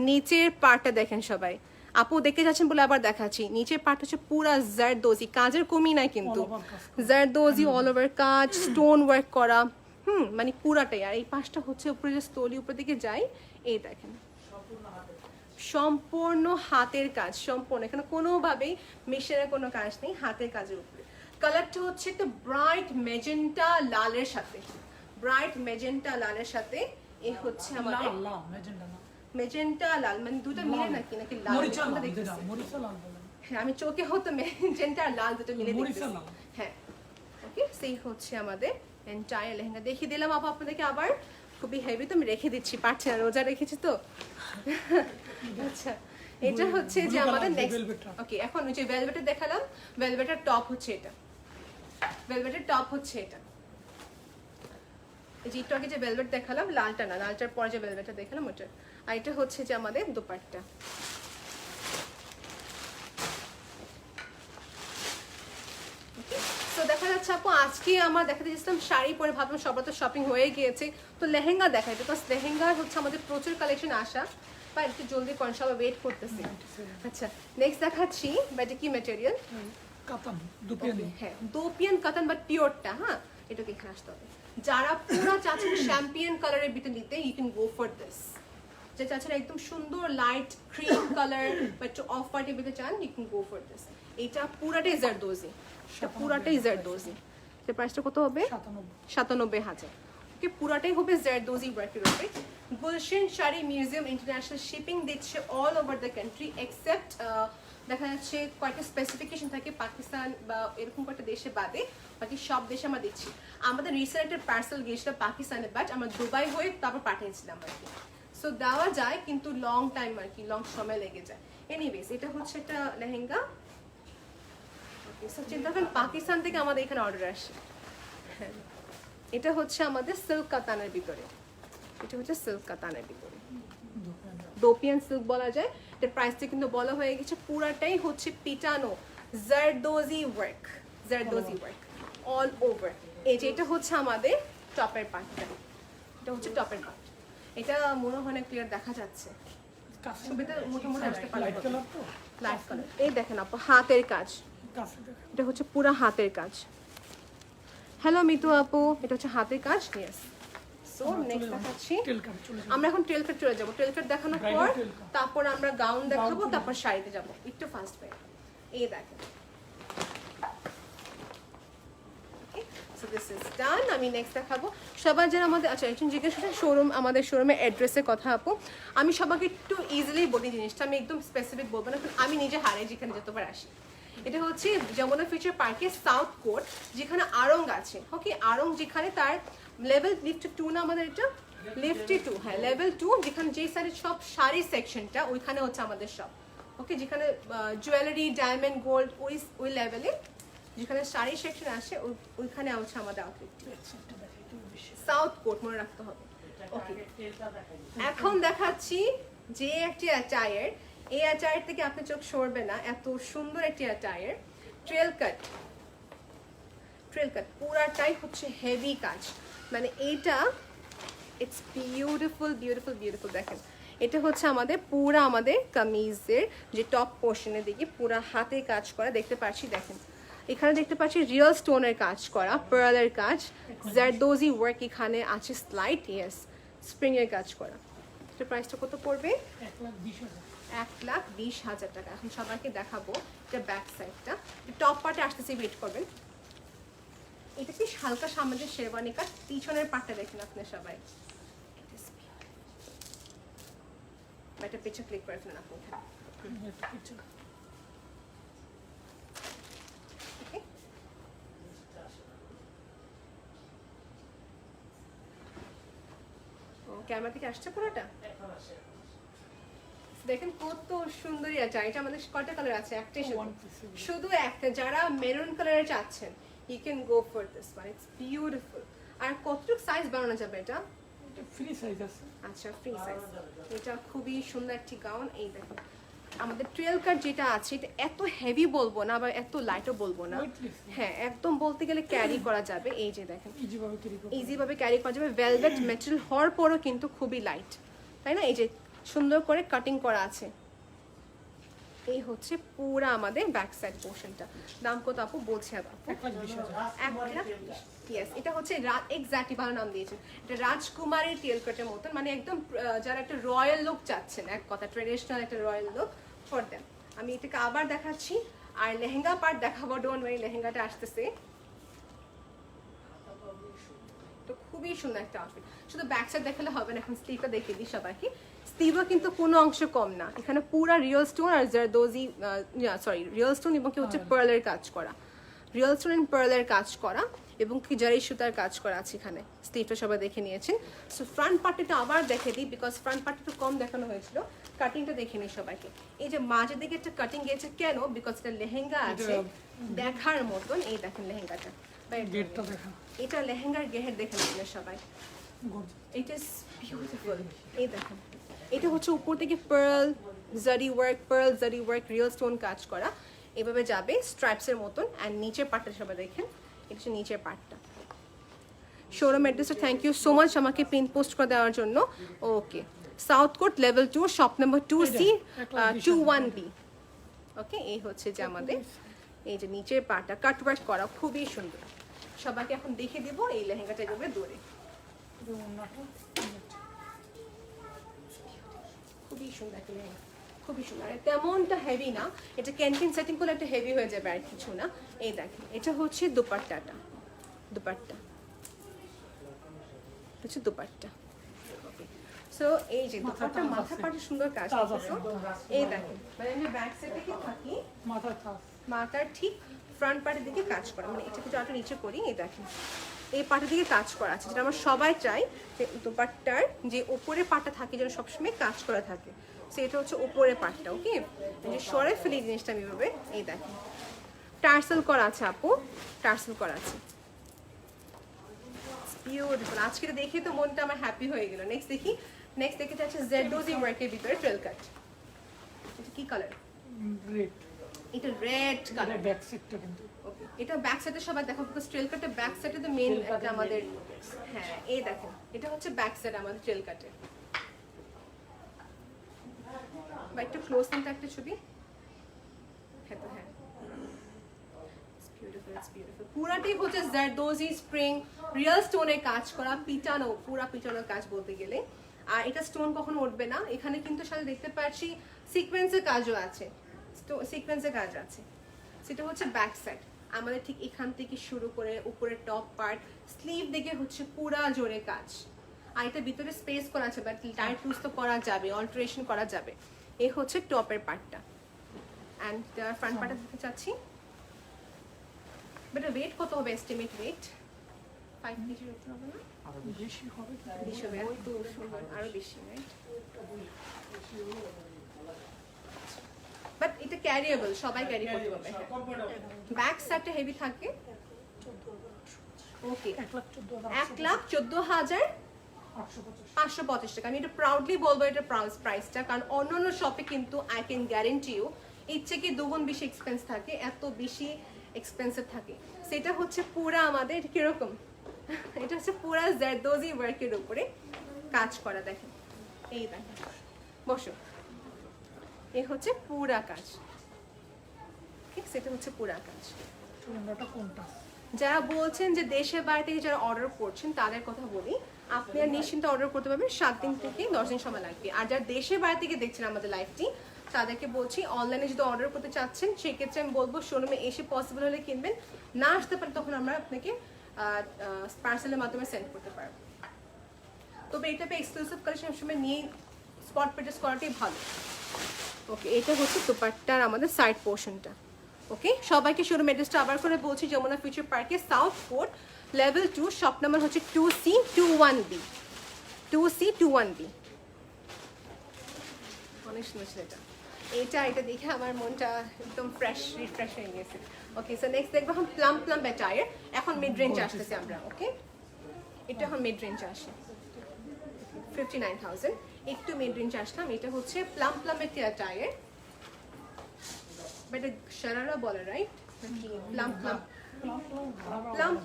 নিচের পার্টটা দেখেন সবাই, আপু দেখে যাচ্ছেন বলে আবার দেখাচ্ছি। নিচের পার্ট হচ্ছে পুরা জারদোজি, কাজের কমি নাই কিন্তু, জারদোজি অল ওভার কাজ, স্টোন ওয়ার্ক করা, মানে পুরাটাই। আর এই পাশটা হচ্ছে উপরে যে স্তলি উপর দিকে যায়, এই দেখেন সম্পূর্ণ হাতের কাজ, সম্পূর্ণ, এখানে কোনোভাবেই মেশিনের কোনো কাজ নেই, হাতের কাজের উপরে। কালারটা হচ্ছে একটা ব্রাইট মেজেন্টা লালের সাথে, ব্রাইট মেজেন্টা লালের সাথে। এই হচ্ছে আমাদের মেজেন্টা লাল, মানে দুটো মিলে নাকি নাকি লাল, হ্যাঁ আমি চোখে হতো মেজেন্টা আর লাল দুটো মিলে দেখতেছি। হ্যাঁ, ওকে, সেই হচ্ছে আমাদের এন্টায়ার লেহেঙ্গা। দেখিয়ে দিলাম আপু আপনাদেরকে আবার, খুবই হেভি, তো আমি রেখে দিচ্ছি, পারছি না, রোজা রেখেছি তো। আচ্ছা, এটা হচ্ছে যে আমাদের নেক্সট। ওকে, এখন ওই যে ভেলভেটের দেখালাম, ভেলভেটের টপ হচ্ছে এটা, ভেলভেটের টপ হচ্ছে এটা। এই যে একটু আগে যে ভেলভেট দেখালাম, লালটা না, লালটার পরে যে ভেলভেটটা দেখালাম ওটা। আর এটা হচ্ছে যে আমাদের দোপাট্টা। তো দেখা যাচ্ছে আপু আজকে আমার দেখাতে চেয়েছিলাম শাড়ি পরে, ভাবলাম সবার তো শপিং হয়ে গিয়েছে, তো লেহেঙ্গা দেখাই, বিকজ লেহেঙ্গা হচ্ছে আমাদের প্রচুর কালেকশন আসা, বা একটু জলদি করেন, সবাই ওয়েট করতেছি। আচ্ছা, নেক্সট দেখাচ্ছি, বা এটা কি ম্যাটেরিয়াল? কাতান, দুপিয়ান। হ্যাঁ, দুপিয়ান কাতান, বাট পিওরটা। হ্যাঁ, এটাকে এখানে আসতে হবে। যারা পুরো চাচ্ছেন শ্যাম্পিয়ন কালারের ভিতরে নিতে, you can go for this. যে চাচ্ছেন একদম সুন্দর লাইট ক্রিম কালার বা একটু অফ হোয়াইটের ভিতরে চান, you can go for this. এটা পুরাটাই জারদোজি, এটা পুরাটাই জারদোজি। এর প্রাইসটা কত হবে? 97,000। ওকে, পুরাটাই হবে জারদোজি ওয়ার্কের উপরে। Gulshan sari museum international shipping দিচ্ছে all over the country, except দেখা যাচ্ছে কয়েকটা স্পেসিফিকেশন থাকে পাকিস্তান বা এরকম কয়েকটা দেশে বাদে, বাকি সব দেশে আমরা দিচ্ছি। আমাদের রিসেন্ট একটা পার্সেল গিয়েছিল পাকিস্তানে, বাট আমরা দুবাই হয়ে তারপর পাঠিয়েছিলাম আর কি। সো দেওয়া যায় কিন্তু লং টাইম আর কি, লং সময় লেগে যায়। এনিওয়েজ, এটা হচ্ছে একটা লেহেঙ্গা। চিন্তা করেন পাকিস্তান থেকে আমাদের এখানে অর্ডার আসে। হ্যাঁ, এটা হচ্ছে আমাদের সিল্ক কাতানের ভিতরে, এটা হচ্ছে সিল্ক কাতানের ভিতরে, দোপিয়ান সিল্ক বলা যায়। এটার প্রাইসটা কিন্তু বলা হয়ে গেছে, পুরাটাই হচ্ছে পিটানো zardozi work, zardozi work all over. এই যে এটা হচ্ছে আমাদের টপের পার্টটা, এটা হচ্ছে টপের পার্ট। এটা মনে হয় না ক্লিয়ার দেখা যাচ্ছে, ছবিতে মোটামুটি আসতে পারে লাইট কালার। এই দেখেন আপু হাতের কাজ, এটা হচ্ছে পুরা হাতের কাজ। হ্যালো মিতু আপু, এটা হচ্ছে হাতের কাজ। ইয়েস, সো নেক্সট দেখাচ্ছি আমরা এখন টেল কাট চলে যাবো। টেল কাট দেখানোর পর তারপর আমরা গাউন দেখাবো, তারপর শাড়িতে যাবো, একটু ফাস্ট ভাই। এই দেখেন, সো দিস ইজ ডান। আমি নেক্সট দেখাবো সবার যারা আমাদের, আচ্ছা একজন জিজ্ঞেস করছেন শোরুম, আমাদের শোরুমের অ্যাড্রেসের কথা আপু। আমি সবাইকে একটু ইজিলি বলি জিনিসটা, আমি একদম স্পেসিফিক বলবো না, আমি নিজে হারে যেখানে যতবার আসি। এটা হচ্ছে যমুনা ফিউচার পার্কের সাউথ কোর্ট, যেখানে আড়ং আছে। ওকে, আড়ং যেখানে তার লেভেল লিফট 2 না আমাদের, এটা লিফট 2, হ্যাঁ লেভেল 2, যেখানে যে সাইডের সব শাড়ির সেকশনটা ওইখানে হচ্ছে আমাদের সব। ওকে, যেখানে জুয়েলারি ডায়মন্ড গোল্ড ওই লেভেলে যেখানে শাড়ি সেকশন আসে ওইখানে হচ্ছে আমাদের আউটলেট সাউথ কোর্ট, মনে রাখতে হবে। ওকে, এখন দেখাচ্ছি যে একটি অ্যাটায়ার, এই অ্যাটায়ার থেকে আপনি চোখ সরবে না, এত সুন্দর একটি অ্যাটায়ার। ট্রেল কাট, ট্রেল কাট পুরাটাই হচ্ছে হেভি কাজ, মানে এইটা ইটস বিউটিফুল বিউটিফুল বিউটিফুল। দেখেন এটা হচ্ছে আমাদের পুরা আমাদের কামিজের যে টপ পোর্শনের দিকে পুরা হাতে কাজ করা দেখতে পাচ্ছি। দেখেন এখানে দেখতে পাচ্ছি রিয়েল স্টোনের কাজ করা, পার্লের কাজ, জারদোজি ওয়ার্ক এখানে আছে, স্লাইড, ইয়েস, স্প্রিং এর কাজ করা। এটার প্রাইসটা কত পড়বে? 1,20,000। 1,20,000 টাকা। এখন সবাইকে দেখাবো এটা ব্যাক সাইডটা, টপ পার্টে আসতেছি, ওয়েট করবেন। এটা কি হালকা সামনের শেরওয়ানি কাট, পিছনের পাটটা দেখেন আপনি সবাই, এটা পিছনে ক্লিক করে ফেলেন আপনি। এটা কিছু Okay. ও ক্যামেরা থেকে আসছে পুরোটা, দেখেন কত সুন্দরই আছে। এটা আমাদের কয়টা কালার আছে? একটাই শুধু, One piece. শুধু একটা। যারা মেরুন কালারে চাচ্ছেন you can go for this one, it's beautiful. আর কতটুকু সাইজ বানানো যাবে এটা? এটা ফ্রি সাইজ আছে। আচ্ছা, ফ্রি সাইজ। এটা খুবই সুন্দর একটি গাউন। এই দেখুন আমাদের টুয়েলভ কাট যেটা আছে, এটা এত হেভি বলবো না, আবার এত লাইটও বলবো না, Weightless। হ্যাঁ একদম বলতে গেলে ক্যারি করা যাবে। এই যে দেখেন ইজি ভাবে ক্যারি করতে। ইজি ভাবে ক্যারি করা যাবে, ভেলভেট ম্যাটেরিয়াল হওয়ার পরও কিন্তু খুবই লাইট, তাই না? এই যে সুন্দর করে কাটিং করা আছে। এই হচ্ছে পুরা আমাদের ব্যাক সাইড পোর্শনটা। দাম কত আপু? বলছি আপু 1,20,000। ইয়েস, এটা হচ্ছে এক্স্যাক্টলি ভালো নাম দিয়েছেন, এটা রাজকুমারীর টেল কাটের মতন, মানে একদম যারা একটা রয়্যাল লুক চাচ্ছেন, এক কথা ট্রেডিশনাল একটা রয়্যাল লুক ফর দেম। আমি এটাকে আবার দেখাচ্ছি, আর লেহেঙ্গা পার্ট দেখাবো, ডোন্ট ওয়ারি, লেহেঙ্গাটা আসতেছে। তো খুবই সুন্দর একটা আউটফিট। শুধু ব্যাক সাইড দেখালে হবে না, এখন স্লিভটা দেখিয়ে দিই সবাইকে। স্লিভও কিন্তু কোনো অংশ কম না, এখানে পুরা রিয়েল স্টোন আর জারদোজি, সরি রিয়েল স্টোন এবং কি হচ্ছে পার্লের কাজ করা, রিয়েল স্টোন এন্ড পার্লের কাজ করা, এবং কি জারি সুতার কাজ করা আছে এখানে। স্লিভটা সবাই দেখে নিয়েছেন। সো ফ্রন্ট পার্টটা আবার দেখে দিই, বিকজ ফ্রন্ট পার্টটা একটু কম দেখানো হয়েছিল। কাটিংটা দেখে নিই সবাইকে। এই যে মাঝের দিকে একটা কাটিং গিয়েছে কেন? বিকজ এটা লেহেঙ্গা আছে দেখার মতন। এই দেখেন লেহেঙ্গাটা, গেটটা দেখা। এটা লেহেঙ্গার গেহের দেখেন আপনারা সবাই, গর্জিয়াস। It is beautiful. এই দেখেন এটা হচ্ছে উপর থেকে পার্ল জারি ওয়ার্ক রিয়েল স্টোন কাজ করা, এভাবে যাবে স্ট্রাইপসের মতন। অ্যান্ড নিচের পার্টটা সবাই দেখেন, এটা হচ্ছে নিচের পার্টটা। শোরুম অ্যাড্রেসটা থ্যাংক ইউ সো মাচ আমাকে পিন পোস্ট করে দেওয়ার জন্য। Okay, south court level 2 shop number 2C 21B। Okay, এই হচ্ছে যে আমাদের এই যে নিচের পার্টটা কাট ওয়ার্ক করা, খুবই সুন্দর। সবাইকে এখন দেখে দিব এই লেহেঙ্গাটা এভাবে দৌড়ে, খুবই সুন্দর একটা লেহেঙ্গা, খুবই সুন্দর। আর তেমনটা হেভি না, এটা ক্যান্টিন সেটিং করলে একটা হেভি হয়ে যাবে, আর কিছু না। এই দেখেন এটা হচ্ছে দুপাট্টাটা, দুপাট্টা হচ্ছে দুপাট্টা। সো এই যে দুপাট্টা মাথা পাটে সুন্দর কাজ করছে। এই দেখেন মানে আমি ব্যাক সাইডে কি থাকি, মাথার কাজ। মাথার ঠিক ফ্রন্ট পার্টের দিকে কাজ করা, মানে এটাকে যতটা নিচে করি, এই দেখেন এই পাটের দিকে কাজ করা আছে, যেটা আমরা সবাই চাই যে দুপাট্টার যে উপরের পাটটা থাকে যেন সবসময় কাজ করা থাকে। সো এটা হচ্ছে উপরের পাটটা। ওকে, যে সরে ফেলি জিনিসটা আমি এভাবে, এই দেখেন টার্সেল করা আছে আপু, টার্সেল করা আছে, বিউটিফুল। আজকে এটা দেখে তো মনটা আমার হ্যাপি হয়ে গেল। নেক্সট দেখি, নেক্সট দেখতে যাচ্ছে জারদোজি ওয়ার্কের ভিতরে টুয়েলভ কাট। এটা কি কালার? রেড। এটা রেড কালার। ব্যাক সাইডটা কিন্তু ওকে, এটা ব্যাক সাইডে সবাই দেখো, বিকজ ট্রেল কাটের ব্যাক সাইডে তো মেইন একটা আমাদের, হ্যাঁ এই দেখো এটা হচ্ছে ব্যাক সাইড আমাদের ট্রেল কাটে। বা একটু ক্লোজ নিতে একটা ছবি, হ্যাঁ তো হ্যাঁ, পুরাটাই হচ্ছে জারদোজি স্প্রিং রিয়েল স্টোনে কাজ করা, পিটানো, পুরা পিটানোর কাজ বলতে গেলে। আর এটা স্টোন কখনো উঠবে না। এখানে কিন্তু সাথে দেখতে পাচ্ছি সিকোয়েন্সের কাজও আছে, সিকোয়েন্সের কাজ আছে। সেটা হচ্ছে ব্যাক সাইড আমাদের ঠিক এখান থেকে শুরু করে উপরের টপ পার্ট, স্লিভ দিকে হচ্ছে পুরা জোরে কাজ। আর এটা ভিতরে স্পেস করা আছে, বাট টাইট লুজ তো করা যাবে, অল্টারেশন করা যাবে। এই হচ্ছে টপের পার্টটা। অ্যান্ড ফ্রন্ট পার্টটা দিতে চাচ্ছি, বাট ওয়েট কত হবে? এস্টিমেট ওয়েট 5 কেজি হতে হবে না? আরো বেশি হবে। বেশি হবে, এত সুন্দর, আরো বেশি, রাইট? বাট এটা ক্যারিয়েবল, সবাই ক্যারি করতে পারবে। ব্যাক সাইডটা হেভি থাকে। ওকে, 1,14,550 টাকা। আমি এটা প্রাউডলি বলবো এটা প্রাইসটা, কারণ অন্যান্য শপে কিন্তু আই ক্যান গ্যারেন্টি ইউ ইচ্ছে কি দুগুণ বেশি এক্সপেন্স থাকে, এত বেশি এক্সপেন্সিভ থাকে। সেটা হচ্ছে পুরা আমাদের, এটা কিরকম, এটা হচ্ছে পুরা জারদোজি ওয়ার্কের উপরে কাজ করা। দেখেন এই দেখেন, বসো, এই হচ্ছে পুরা কাজ, ঠিক সেটা হচ্ছে পুরা কাজ। ওড়নাটা কোনটা? যারা বলছেন যে দেশের বাইরে থেকে যারা অর্ডার করছেন তাদের কথা বলি, আপনি আর নিশ্চিন্তে অর্ডার করতে পারবেন, 7 দিন থেকে 10 দিন সময় লাগবে। আর যারা দেশের বাইরে থেকে দেখছেন আমাদের লাইভটি, তাদেরকে বলছি অনলাইনে যদি অর্ডার করতে চাচ্ছেন সেক্ষেত্রে আমি বলবো শোরুমে এসে পসিবল হলে কিনবেন, না আসতে পারেন তখন আমরা আপনাকে পার্সেলের মাধ্যমে সেন্ড করতে পারবো। তবে এটা এক্সক্লুসিভ কালেকশন সবসময় নিয়ে স্পট পারচেস করাটাই ভালো। ওকে, এটা হচ্ছে দুপাট্টার আমাদের সাইড পোর্শনটা। ওকে, সবাইকে শোরুম অ্যাড্রেসটা আবার করে বলছি, যমুনা ফিউচার পার্কে south court level 2, shop number হচ্ছে 2C21B 2C21B। অনেক সুন্দর ছিল এটা দেখে আমার মনটা একদম ফ্রেশ রিফ্রেশ হয়ে গেছে। ওকে, সো নেক্সট দেখবো এখন প্লাম অ্যাটায়ার। এখন মিড রেঞ্জ আসতেছে আমরা। ওকে, এটা এখন মিড রেঞ্জ আসে 59,000, একটু মিড রেঞ্জ আসলাম। এটা হচ্ছে প্লাম অ্যাটায়ার, বাট শারারা বলে রাইট নাকি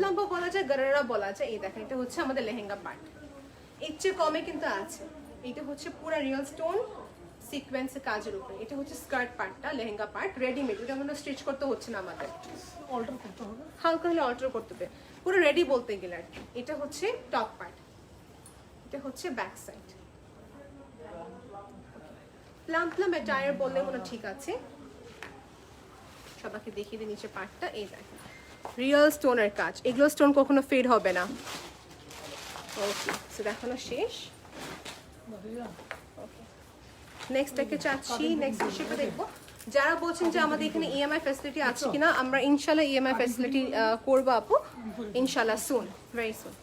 প্লাম বলা যায়, গারারা বলা যায়। এই দেখেন এটা হচ্ছে আমাদের লেহেঙ্গা পার্ট, এর চেয়ে কমে কিন্তু আছে। এটা হচ্ছে পুরো রিয়েল স্টোন সিকোয়েন্সের কাজের উপরে। এটা হচ্ছে স্কার্ট পার্টটা, লেহেঙ্গা পার্ট রেডিমেড, এটা আমরা স্টিচ করতে হচ্ছে না আমাদের, অল্টার করতে হবে। হালকা হলে অল্টার করতে হবে, পুরো রেডি বলতে গেলে আর কি। এটা হচ্ছে টপ পার্ট, এটা হচ্ছে ব্যাক সাইড। প্লাম অ্যাটায়ার বললে মনে ঠিক আছে। সবাইকে দেখিয়ে দিই নিচে পার্টটা, এই দেখেন রিয়েল স্টোনের কাজ, এগুলো স্টোন কখনো ফেড হবে না। ওকে, সো দেখানো শেষ। নেক্সট একে চাচ্ছি, নেক্সট হিসেবে দেখবো যারা বলছেন যে আমাদের এখানে ইএমআই ফ্যাসিলিটি আছে কিনা, আমরা ইনশাল্লাহ ইএমআই ফ্যাসিলিটি করবো আপু, ইনশাল্লাহ সুন, ভেরি সুন।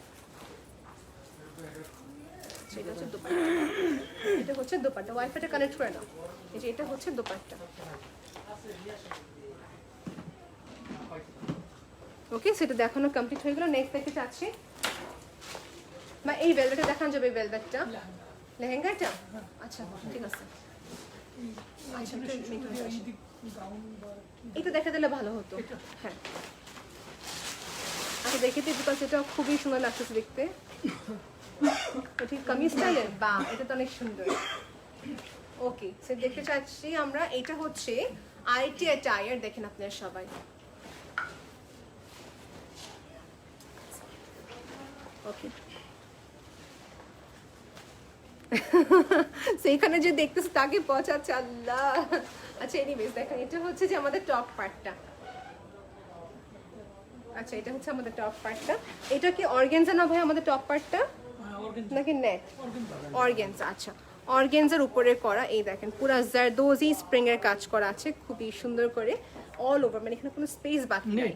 এটা হচ্ছে দোপাট্টা, ওয়াইফাইটা কানেক্ট করে নাও। এই যে এটা হচ্ছে দোপাট্টা। ওকে, সেটা দেখানো কমপ্লিট হয়ে গেল। নেক্সট দেখতে চাচ্ছি বা এই ভেলভেটটা দেখানো যাবে, এই ভেলভেটটা লেহেঙ্গাটা। আচ্ছা ঠিক আছে, আচ্ছা এটা দেখা দিলে ভালো হতো। হ্যাঁ আচ্ছা দেখে দিই, বিকজ এটা খুবই সুন্দর লাগতেছে দেখতে। ঠিক কামিজ স্টাইলের, বা এটা তো অনেক সুন্দর। ওকে, সে দেখতে চাচ্ছি আমরা, এটা হচ্ছে আইটি অ্যাটায়ার। দেখেন আপনারা সবাই, ওকে সেইখানে যে দেখতেছে তাকে পচাচ্ছে আল্লাহ। আচ্ছা এনিওয়েজ দেখেন এটা হচ্ছে যে আমাদের টপ পার্টটা। আচ্ছা এটা হচ্ছে আমাদের টপ পার্টটা। এটা কি অর্গানজা না ভাই আমাদের টপ পার্টটা, নাকি নেট? অর্গানজা। আচ্ছা অর্গানজার উপরে করা, এই দেখেন পুরো জারদোজি স্প্রিং এর কাজ করা আছে খুবই সুন্দর করে অল ওভার, মানে এখানে কোনো স্পেস বাকি নেই।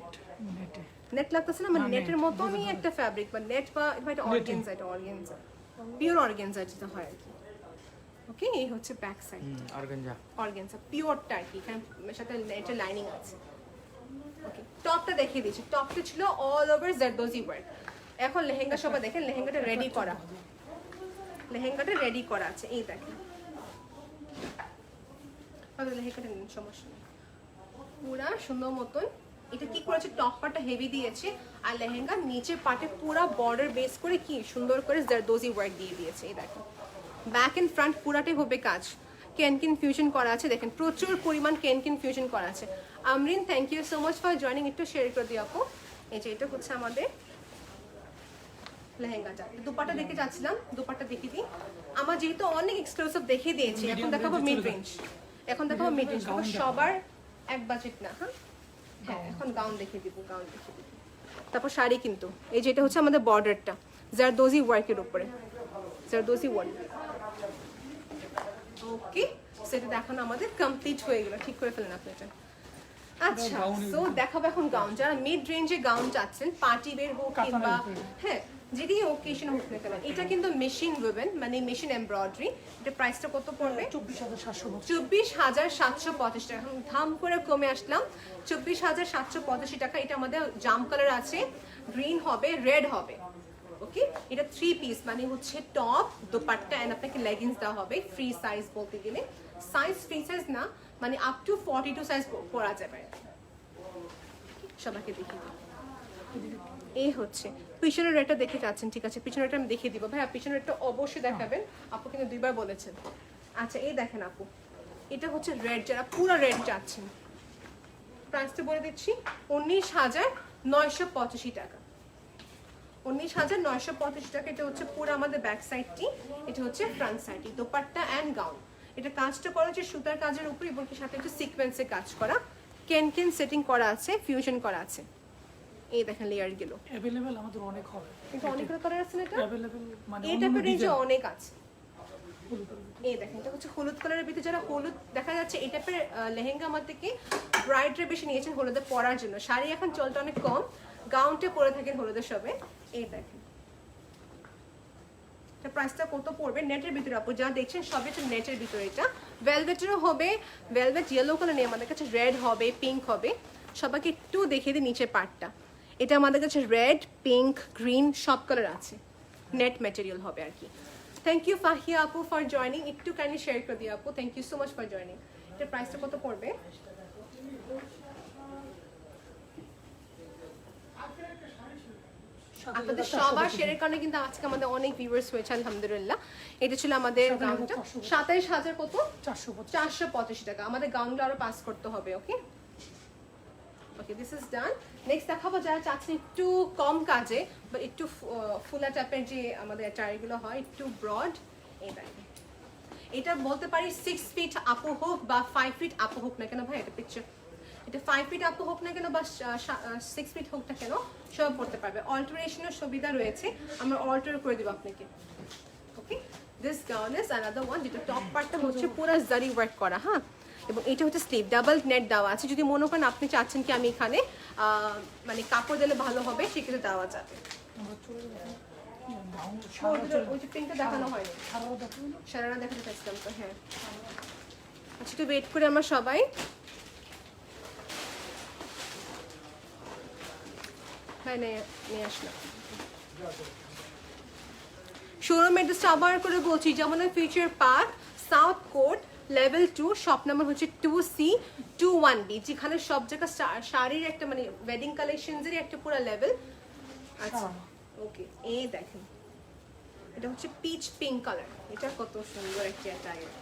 নেট লাগতেছে না, মানে নেটের মতনই একটা ফ্যাব্রিক, বা নেট বা এটা অর্গানজা, এটা অর্গানজা, পিওর অর্গানজা যেটা হয় আর কি। ওকে, এই হচ্ছে ব্যাক সাইড অর্গানজা পিওরটা আর কি, এখানে সাথে নেটের লাইনিং আছে। ওকে, টপটা দেখিয়ে দিচ্ছি। টপটা ছিল অল ওভার জারদোজি ওয়ার্ক। এখন লেহেঙ্গা সবাই দেখেন, লেহেঙ্গাটা রেডি করা, লেহেঙ্গাটা রেডি করা আছে। এই দেখেন লেহেঙ্গাটা নিন, সমস্যা নেই, পুরা সুন্দর মতন। এটা কি করেছে, টপ পার্টটা হেভি দিয়েছে, আর লেহেঙ্গা নিচের পার্টে পুরা বর্ডার বেস করে কি সুন্দর করে জারদোজি ওয়ার্ক দিয়ে দিয়েছে। এই দেখেন ব্যাক এন্ড ফ্রন্ট পুরাটাই হবে কাজ, কেনকিন ফিউশন করা আছে। দেখেন প্রচুর পরিমাণ কেনকিন ফিউশন করা আছে। Amrin thank you so much for joining, একটু শেয়ার করে দিও আপু। এই যে এটা হচ্ছে আমাদের লেহেঙ্গাটা। দুপাট্টা দেখে যাচ্ছিলাম, দুপাট্টা দেখে দিই। আমার যেহেতু অনেক এক্সক্লুসিভ দেখিয়ে দিয়েছি, এখন দেখাবো মিড রেঞ্জ। এখন দেখাবো মিড রেঞ্জ, সবার এক বাজেট না। হ্যাঁ এখন গাউন দেখিয়ে দিব, গাউন দেখিয়ে দিব, তারপর শাড়ি। কিন্তু এই যেটা হচ্ছে আমাদের বর্ডারটা জারদোজি ওয়ার্কের উপরে, জারদোজি ওয়ার্ক। ওকে, সেটা দেখানো আমাদের কমপ্লিট হয়ে গেল, ঠিক করে ফেলেন আপনি এটা। আচ্ছা সো দেখাবো এখন গাউন। যারা মিড রেঞ্জে গাউন চাচ্ছেন, পার্টি বের হোক কিংবা হ্যাঁ যেটি ওকেশন হোক না কেন, এটা কিন্তু মেশিন উইভেন, মানে মেশিন এমব্রয়ডারি। এটা প্রাইসটা কত পড়বে? 24,785 টাকা। এখন ধাম করে কমে আসলাম, 24,785 টাকা। এটা আমাদের জাম কালার আছে, গ্রিন হবে, রেড হবে। ওকে, এটা 3 পিস, মানে হচ্ছে টপ, দোপাট্টা এন্ড আপনাকে লেগিংস দেওয়া হবে। ফ্রি সাইজ বলতে গেলে, সাইজ ফ্রি সাইজ না, মানে আপ টু 42 সাইজ পরা যাবে। সবাইকে দেখিয়ে দিই, এই হচ্ছে পিছনের রেটটা দেখে যাচ্ছেন। ঠিক আছে, পিছনের রেটটা আমি দেখিয়ে দিব ভাই, পিছনের রেটটা অবশ্যই দেখাবেন, আপু কিন্তু 2 বার বলেছেন। আচ্ছা এই দেখেন আপু, এটা হচ্ছে রেড, যারা পুরো রেড চাচ্ছেন, প্রাইসটা বলে দিচ্ছি 19,985 টাকা। 19,985 টাকা। এটা হচ্ছে পুরো আমাদের ব্যাক সাইডটি, এটা হচ্ছে ফ্রন্ট সাইডটি, দোপাট্টা অ্যান্ড গাউন। এটা কাজটা করা হচ্ছে সুতার কাজের উপর এবং কি সাথে একটু সিকোয়েন্সে কাজ করা, কেন সেটিং করা আছে, ফিউশন করা আছে। এই দেখেন লেয়ার গুলো अवेलेबल আমাদের অনেক হবে। এটা অনেকগুলো কালার আছে না, এটা अवेलेबल মানে এই টাইপের রেঞ্জে ডিজাইন অনেক আছে। এই দেখেন এটা হচ্ছে হলুদ কালারের ভিতরে, যারা হলুদ দেখা যাচ্ছে এই টাইপের লেহেঙ্গা আমার থেকে ব্রাইডরা বেশি নিয়েছেন হলুদে পরার জন্য। শাড়ি এখন চলটা অনেক কম, গাউনটা পরে থাকেন হলুদের সবে। এই দেখেন এটা প্রাইসটা কত পড়বে নেটের ভিতরে, আপু যা দেখছেন সবই তো নেটের ভিতরে। এটা ভেলভেটেরও হবে, ভেলভেট ইয়েলো কালার নেই আমাদের কাছে, রেড হবে, পিঙ্ক হবে। সবাইকে একটু দেখিয়ে দিই নিচের পার্টটা। এটা আমাদের কাছে রেড, পিঙ্ক, গ্রিন সব কালার আছে, নেট ম্যাটেরিয়াল হবে আর কি। থ্যাংক ইউ ফাহিয়া আপু ফর জয়নিং, একটু কাইন্ডলি শেয়ার করে দিও আপু, thank you so much for joining. এটার প্রাইসটা কত পড়বে? আপনাদের সবার শেয়ারের কারণে কিন্তু আজকে আমাদের অনেক ভিউয়ার্স হয়েছে আলহামদুলিল্লাহ। এটা ছিল আমাদের গাউনটা 27,000 কত 485 টাকা। আমাদের গাউনগুলো আরো পাস করতে হবে। ওকে ওকে, দিস ইজ ডান। নেক্সট দেখাবো যারা চাচ্ছেন একটু কম কাজে বা একটু ফুলা টাইপের যে আমাদের চারিগুলো হয় একটু ব্রড। এই দেখেন এটা বলতে পারি 6 ফিট আপু হোক বা 5 ফিট আপু হোক না কেন ভাই, এটা পিকচার, এটা 5 ফিট আপু হোক না কেন বা 6 ফিট হোক না কেন সব পড়তে পারবে। অল্টারেশনের সুবিধা রয়েছে, আমরা অল্টার করে দেবো আপনাকে। Okay, this gown is another one, যেটা টপ পার্টটা হচ্ছে পুরো জারি ওয়ার্ক করা। হ্যাঁ, এবং এটা হচ্ছে স্লিভ, ডাবল নেট দেওয়া আছে। যদি মনে করেন আপনি চাচ্ছেন কি আমি এখানে মানে কাপড় দিলে ভালো হবে, সেক্ষেত্রে দেওয়া যাবে। ওই যে পিঙ্কটা দেখানো হয়নি, সারারা দেখাতে চাচ্ছিলাম তো। হ্যাঁ আচ্ছা, একটু ওয়েট করে আমরা সবাই। ভাই নিয়ে আসলাম শোরুম অ্যাড্রেসটা আবার করে বলছি, যেমন future park, south court, level 2, shop number হচ্ছে 2C21B, যেখানে সব জায়গা শাড়ির একটা মানে ওয়েডিং কালেকশনসেরই একটা পুরো লেভেল। আচ্ছা ওকে, এই দেখেন এটা হচ্ছে পিচ পিঙ্ক কালার, এটা কত সুন্দর একটা অ্যাটায়ার।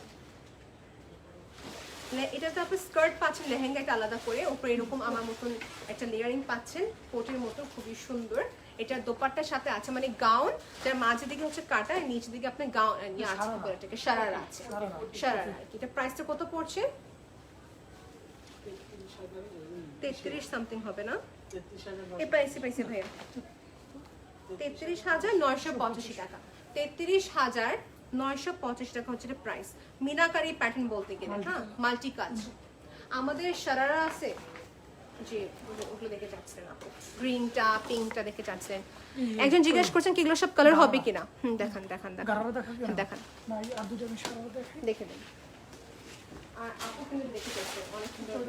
এটাতে আপনি স্কার্ট পাচ্ছেন, লেহেঙ্গা একটা আলাদা করে, উপরে এরকম আমার মতন একটা লেয়ারিং পাচ্ছেন কোটের মতো, খুবই সুন্দর। এটা দোপাট্টার সাথে আছে মানে গাউন, যার মাঝের দিকে হচ্ছে কাটা, নিচের দিকে আপনি গাউন নিয়ে আছে, এটাকে সারারা আছে, সারারা। এটা প্রাইসটা কত পড়ছে? 33 সামথিং হবে না? এই প্রাইসে পাইছে ভাইয়া 33,985 টাকা। 33,985 টাকা হচ্ছে এটা প্রাইস। মিনাকারি প্যাটার্ন বলতে গেলে, হ্যাঁ মাল্টি কাজ। আমাদের সারারা আছে যে ওগুলো দেখে যাচ্ছেন আপু, গ্রিনটা পিঙ্কটা দেখে যাচ্ছেন। একজন জিজ্ঞেস করছেন কি এগুলো সব কালার হবে কিনা। দেখান দেখান দেখান দেখান, দেখে দেন। আর আপু কিন্তু দেখে যাচ্ছেন অনেক সুন্দর।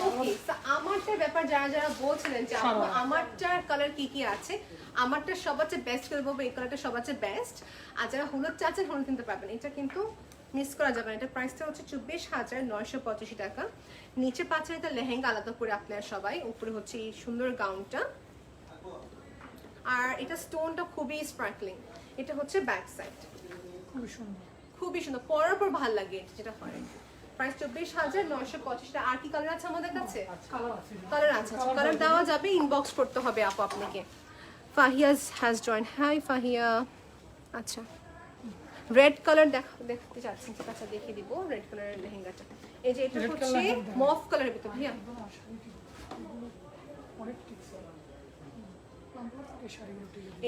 ওকে, আমারটার ব্যাপার যারা যারা বলছিলেন যে আপু আমারটার কালার কি কি আছে, আমারটা সবচেয়ে বেস্ট করে বলবো, এই কালারটা সবচেয়ে বেস্ট। আর যারা হলুদ চাচ্ছেন হলুদ কিনতে পারবেন, এটা কিন্তু মিস করা যাবে না। এটা প্রাইসটা হচ্ছে 24,985 টাকা। নিচে পাচ্ছেন এটা লেহেঙ্গা আলাদা করে আপনারা সবাই, উপরে হচ্ছে এই সুন্দর গাউনটা, আর এটা স্টোনটা খুবই স্পার্কলিং। এটা হচ্ছে ব্যাক সাইড, খুবই সুন্দর, খুবই সুন্দর, পরার পর ভালো লাগে যেটা হয়। প্রাইস 24,985 টাকা। আর কি কালার আছে আমাদের কাছে? কালার আছে, কালার দেওয়া যাবে, ইনবক্স করতে হবে আপু আপনাকে। ফাহিয়াজ হ্যাজ জয়েন, হাই ফাহিয়া। আচ্ছা, রেড কালার দেখতে চাচ্ছেন, ঠিক আছে দেখিয়ে দিব রেড কালারের লেহেঙ্গাটা। এই যে এটা হচ্ছে মফ কালারের ভিতর, ভাইয়া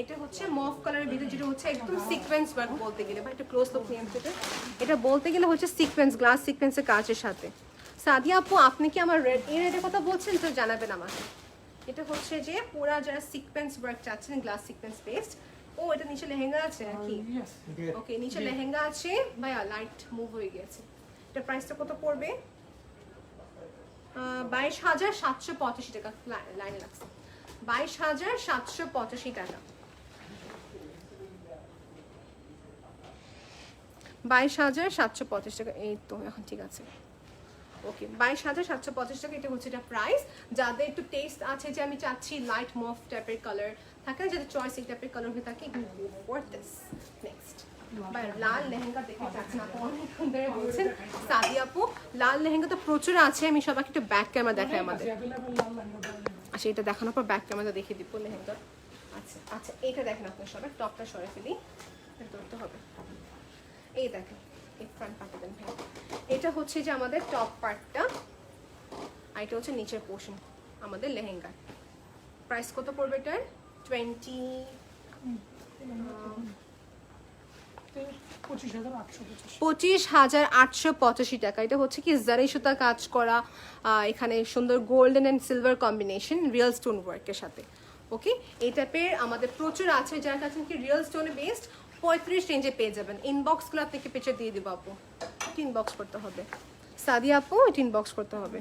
এটা হচ্ছে মফ কালারের ভিতর, যেটা হচ্ছে একদম সিকোয়েন্স ওয়ার্ক বলতে গেলে, বা একটু ক্লোজ লুক নিয়ে আসতে, এটা বলতে গেলে হচ্ছে সিকোয়েন্স, গ্লাস সিকোয়েন্সের কাজের সাথে। সাদিয়া আপু আপনি কি আমার রেড এই রেডের কথা বলছেন তো জানাবেন আমাকে। এটা হচ্ছে যে পুরা যারা সিকোয়েন্স ওয়ার্ক চাচ্ছেন, গ্লাস সিকোয়েন্স বেসড। ও এটা নিচে লেহেঙ্গা আছে নাকি? ওকে, নিচে লেহেঙ্গা আছে ভাইয়া, লাইট মুভ হয়ে গেছে। এটা প্রাইসটা কত পড়বে? 22,785 টাকা। লাইনে লাগছে 22,785 টাকা। 22,785 টাকা। এই তো এখন ঠিক আছে। ওকে, 22,785 টাকা। এটা হচ্ছে এটা প্রাইস। যাদের একটু টেস্ট আছে যে আমি চাচ্ছি লাইট মফ টাইপের কালার থাকে, যাদের চয়েস এই টাইপের কালার হয়ে থাকে, নেক্সট বা লাল লেহেঙ্গা দেখে চাচ্ছেন আপু অনেকক্ষণ ধরে বলছেন। সাদি আপু লাল লেহেঙ্গা তো প্রচুর আছে, আমি সবাইকে একটু ব্যাক ক্যামেরা দেখাই আমাদের। অ্যাভেলেবল লাল লেহেঙ্গা। আচ্ছা এটা দেখানোর পর ব্যাক ক্যামেরা দেখিয়ে দিব লেহেঙ্গা। আচ্ছা আচ্ছা এটা দেখেন আপনার সবাই, টপটা সরে ফেলি, এটা ধরতে হবে। এই দেখেন এই ফ্রন্ট পার্টটা দেন ভাই, এটা হচ্ছে যে আমাদের টপ পার্টটা, আর এটা হচ্ছে নিচের পোর্শন আমাদের লেহেঙ্গা। প্রাইস কত পড়বে এটার? 25,885 টাকা। এটা হচ্ছে কি জারি সুতা কাজ করা, এখানে সুন্দর golden and silver combination real stone ওয়ার্কের সাথে। ওকে এই টাইপের আমাদের প্রচুর আছে, যার কাছে কি রিয়েল স্টোনে বেসড 35 রেঞ্জে পেয়ে যাবেন। ইনবক্সগুলো আপনাকে পেছনে দিয়ে দিব আপু, এটা ইনবক্স করতে হবে। সাদি আপু এটা ইনবক্স করতে হবে,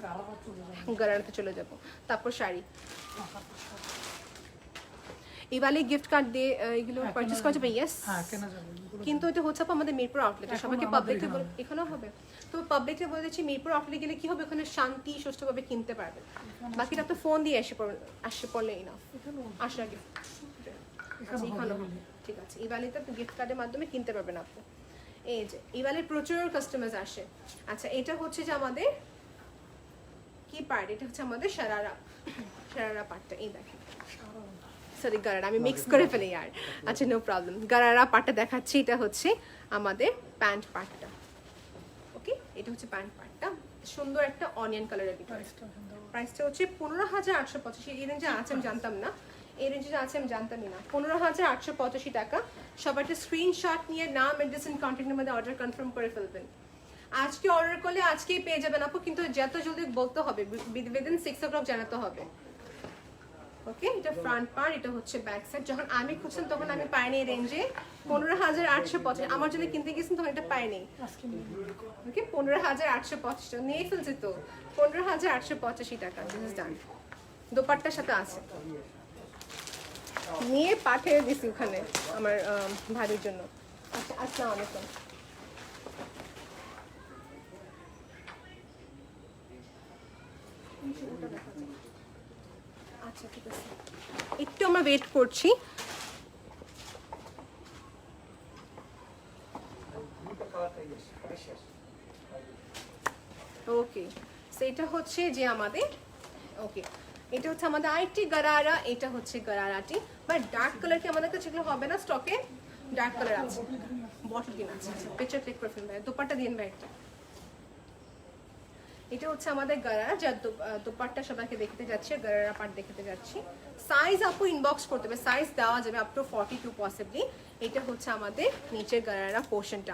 গারারাতে চলে যাব। তারপর শাড়ি এবারে গিফট কার্ড দিয়ে এগুলো পারচেজ করা যাবে। ইয়েস হ্যাঁ কেনা যাবে এগুলো। কিন্তু এটা হচ্ছে আপু আমাদের মিরপুর আউটলেটে, সবাইকে পাবলিকলি বলে এখানেও হবে। তো পাবলিকলি বলে দিচ্ছি মিরপুর আউটলেটে গেলে কি হবে, ওখানে শান্তি সুষ্ঠুভাবে কিনতে পারবে। বাকিটা তো ফোন দিয়ে আসে পড়লেই না, আসার আগে। আচ্ছা এখানেও হবে, ঠিক আছে। ইবালিতে আপনি গিফট কার্ডের মাধ্যমে কিনতে পারবেন আপু। এই যে ইবালির প্রচুর কাস্টমার্স আসে। আচ্ছা এটা হচ্ছে যে আমাদের কি পার্ট, এটা হচ্ছে আমাদের শারারা পার্টটা। এই দেখেন সরি গারারা আমি মিক্স করে ফেলি আর। আচ্ছা নো প্রবলেম, গারারা পার্টটা দেখাচ্ছি। এটা হচ্ছে আমাদের প্যান্ট পার্টটা। ওকে এটা হচ্ছে প্যান্ট পার্টটা, সুন্দর একটা অনিয়ন কালারের ভিতরে। প্রাইসটা হচ্ছে 15,885। এই রেঞ্জে আছে আমি জানতাম না, এই রেঞ্জে আছে আমি জানতামই না। 15,885 টাকা। সবাই একটা স্ক্রিনশট নিয়ে নাম অ্যাড্রেস এন্ড কন্ট্যাক্টের মধ্যে অর্ডার কনফার্ম করে ফেলবেন। আজকে অর্ডার করলে আজকেই পেয়ে যাবেন আপু, কিন্তু যত জলদি বলতে হবে, উইদিন 6 o'clock জানাতে হবে। ওকে এটা ফ্রন্ট পার্ট, এটা হচ্ছে ব্যাক সাইড। যখন আমি খুঁজছিলাম তখন আমি পাইনি এই রেঞ্জে 15,885। আমার জন্য কিনতে গেছিলাম তখন এটা পাইনি। ওকে 15,885 নিয়ে ফেলছি তো, 15,885 টাকা। This is done. দোপাট্টার সাথে আছে, নিয়ে পাঠিয়ে দিছি ওখানে আমার ভাইয়ের জন্য। আচ্ছা আসসালামু আলাইকুম। আচ্ছা ঠিক আছে, একটু আমরা ওয়েট করছি। ওকে সেটা হচ্ছে যে আমাদের ওকে এটা হচ্ছে আমাদের আরেকটি গারারা, এটা হচ্ছে গারারাটি। বাট ডার্ক কালার কি আমাদের কাছে এগুলো হবে না স্টকে? ডার্ক কালার আছে, বটল গ্রিন আছে। পিকচার ক্লিক করে ফেলবেন, দোপাট্টা দিন ভাই একটা। এটা হচ্ছে আমাদের গারারা, যার দোপাট্টা সবাইকে দেখতে যাচ্ছে, গারারা পার্ট দেখতে যাচ্ছি। সাইজ আপু ইনবক্স করতে হবে, সাইজ দেওয়া যাবে আপ টু 42 পসিবলি। এটা হচ্ছে আমাদের নিচের গারারা পোর্শনটা।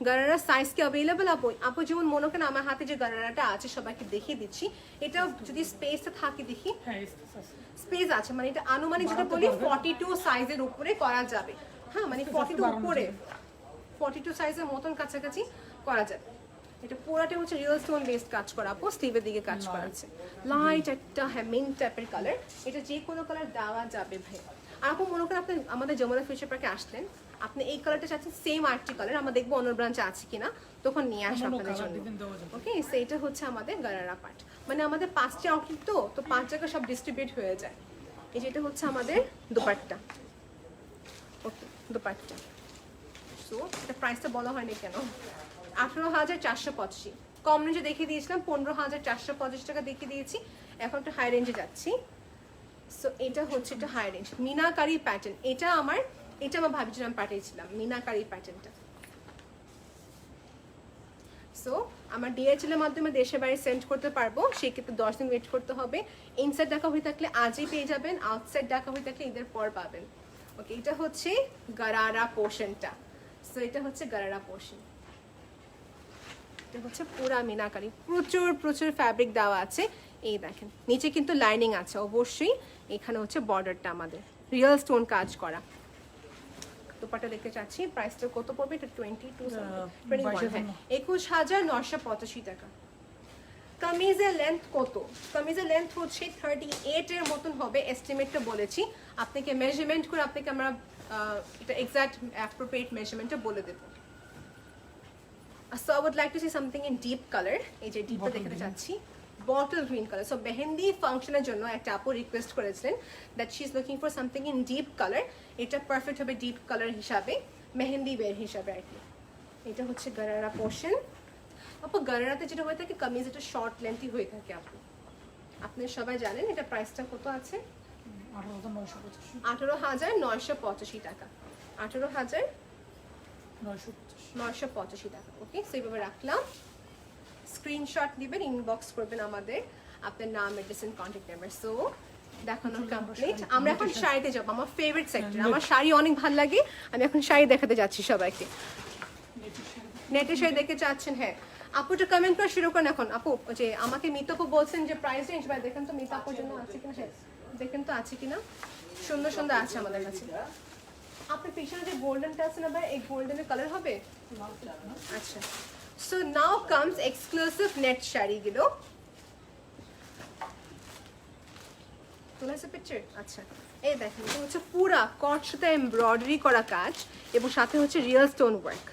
গারারা সাইজ কি অ্যাভেলেবল আপু? আপু যেমন মনে করেন আমার হাতে যে গারারাটা আছে সবাইকে দেখিয়ে দিচ্ছি। এটা যদি স্পেসে থাকে দেখি, হ্যাঁ স্পেস আছে, মানে এটা আনুমানিক যেটা বলি 42 সাইজের উপরে করা যাবে। হ্যাঁ মানে 42 উপরে, 42 সাইজের মতন কাছাকাছি করা যাবে। এটা পুরাটা হচ্ছে রিয়েল স্টোন বেসড কাজ করা আপু, স্লিভের দিকে কাজ করা আছে। লাইট একটা হেমিং টাইপের কালার, এটা যে কোনো কালার দেওয়া যাবে ভাই। আর আপু মনে করেন আপনি আমাদের যমুনা ফিউচার পার্কে আসলেন, আপনি এই কালারটা চাচ্ছেন সেম আরেকটি কালার, আমরা দেখবো অন্য ব্রাঞ্চে আছে কিনা, তখন নিয়ে আসবো আপনাদের জন্য। ওকে সেইটা হচ্ছে আমাদের গারারা পার্ট, মানে আমাদের 5টি আউটলেট তো 5 জায়গায় সব ডিস্ট্রিবিউট হয়ে যায়। এই যেটা হচ্ছে আমাদের দোপাট্টা। ওকে দোপাট্টা, সো এটা প্রাইসটা বলা হয়নি কেন? 18,485। কম রেঞ্জে দেখিয়ে দিয়েছিলাম 15,485 টাকা দেখিয়ে দিয়েছি, এখন একটু হাই রেঞ্জে যাচ্ছি। সো এটা হচ্ছে একটা হাই রেঞ্জ মিনাকারি প্যাটার্ন। এটা আমার ভাবিছিলাম পাঠিয়েছিলাম মিনাকারি প্যাটার্নটা। সো আমার ডিএচএল এর মাধ্যমে দেশের বাইরে সেন্ড করতে পারবো, সেক্ষেত্রে 10 দিন ওয়েট করতে হবে। ইনসাইড ঢাকা হয়ে থাকলে আজই পেয়ে যাবেন, আউটসাইড ঢাকা হয়ে থাকলে ঈদের পর পাবেন। ওকে এটা হচ্ছে গারারা পোর্শনটা। সো এটা হচ্ছে গারারা পোর্শন, এটা হচ্ছে পুরা মিনাকারি, প্রচুর ফ্যাব্রিক দেওয়া আছে। এই দেখেন নিচে কিন্তু লাইনিং আছে অবশ্যই। এখানে হচ্ছে বর্ডারটা আমাদের রিয়েল স্টোন কাজ করা। দোপাট্টা দেখতে চাচ্ছি, প্রাইসটা কত পড়বে? এটা 21,985 টাকা। কামিজের লেন্থ কত? কামিজের লেন্থ হচ্ছে 38 এর মতন হবে, এস্টিমেটটা বলেছি। আপনাকে মেজারমেন্ট করে আপনাকে আমরা এটা এক্সাক্ট অ্যাপ্রোপ্রিয়েট মেজারমেন্টটা বলে দেবো। So I would like to see something in deep color. এই যে ডিপটা দেখতে চাচ্ছি, bottle green colour. So mehendi ফাংশনের জন্য একটা আপু রিকোয়েস্ট করেছিলেন that she is looking for something in deep colour. এটা পারফেক্ট হবে ডিপ কালার হিসাবে। মেহেন্দি বের হিসাবে আর কি। এটা হচ্ছে গারারা পোর্শন। আপু গারারাতে যেটা হয়ে থাকে কামিজ এটা শর্ট লেন্থই হয়ে থাকে আপু, আপনারা সবাই জানেন। এটা প্রাইসটা কত আছে? 18,985 টাকা। 18,985 টাকা। ওকে, সো এইভাবে রাখলাম। স্ক্রিনশট দিবেন, ইনবক্স করবেন আমাদের আপনার নাম, address and contact number. So দেখানো কমপ্লিট। আমরা এখন শাড়িতে যাবো, আমার ফেভারিট সেক্টর। আমার শাড়ি অনেক ভালো লাগে, আমি এখন শাড়ি দেখাতে যাচ্ছি সবাইকে। নেটের শাড়ি দেখতে চাচ্ছেন? হ্যাঁ আপু, একটু কমেন্ট করে শুরু করেন এখন। আপু যে আমাকে মিত আপু বলছেন যে প্রাইস রেঞ্জ, ভাই দেখেন তো মিত আপুর জন্য আছে কিনা। হ্যাঁ দেখেন তো আছে কিনা, সুন্দর সুন্দর আছে আমাদের কাছে। আপনার পিছনে যে গোল্ডেনটা আছে না ভাই, এই গোল্ডেনের কালার হবে? আচ্ছা, so now comes exclusive net শাড়িগুলো। তোলা আছে পিকচার? আচ্ছা, এই দেখেন এটা হচ্ছে পুরা কট সুতা এমব্রয়ডারি করা কাজ এবং সাথে হচ্ছে রিয়েল স্টোন ওয়ার্ক।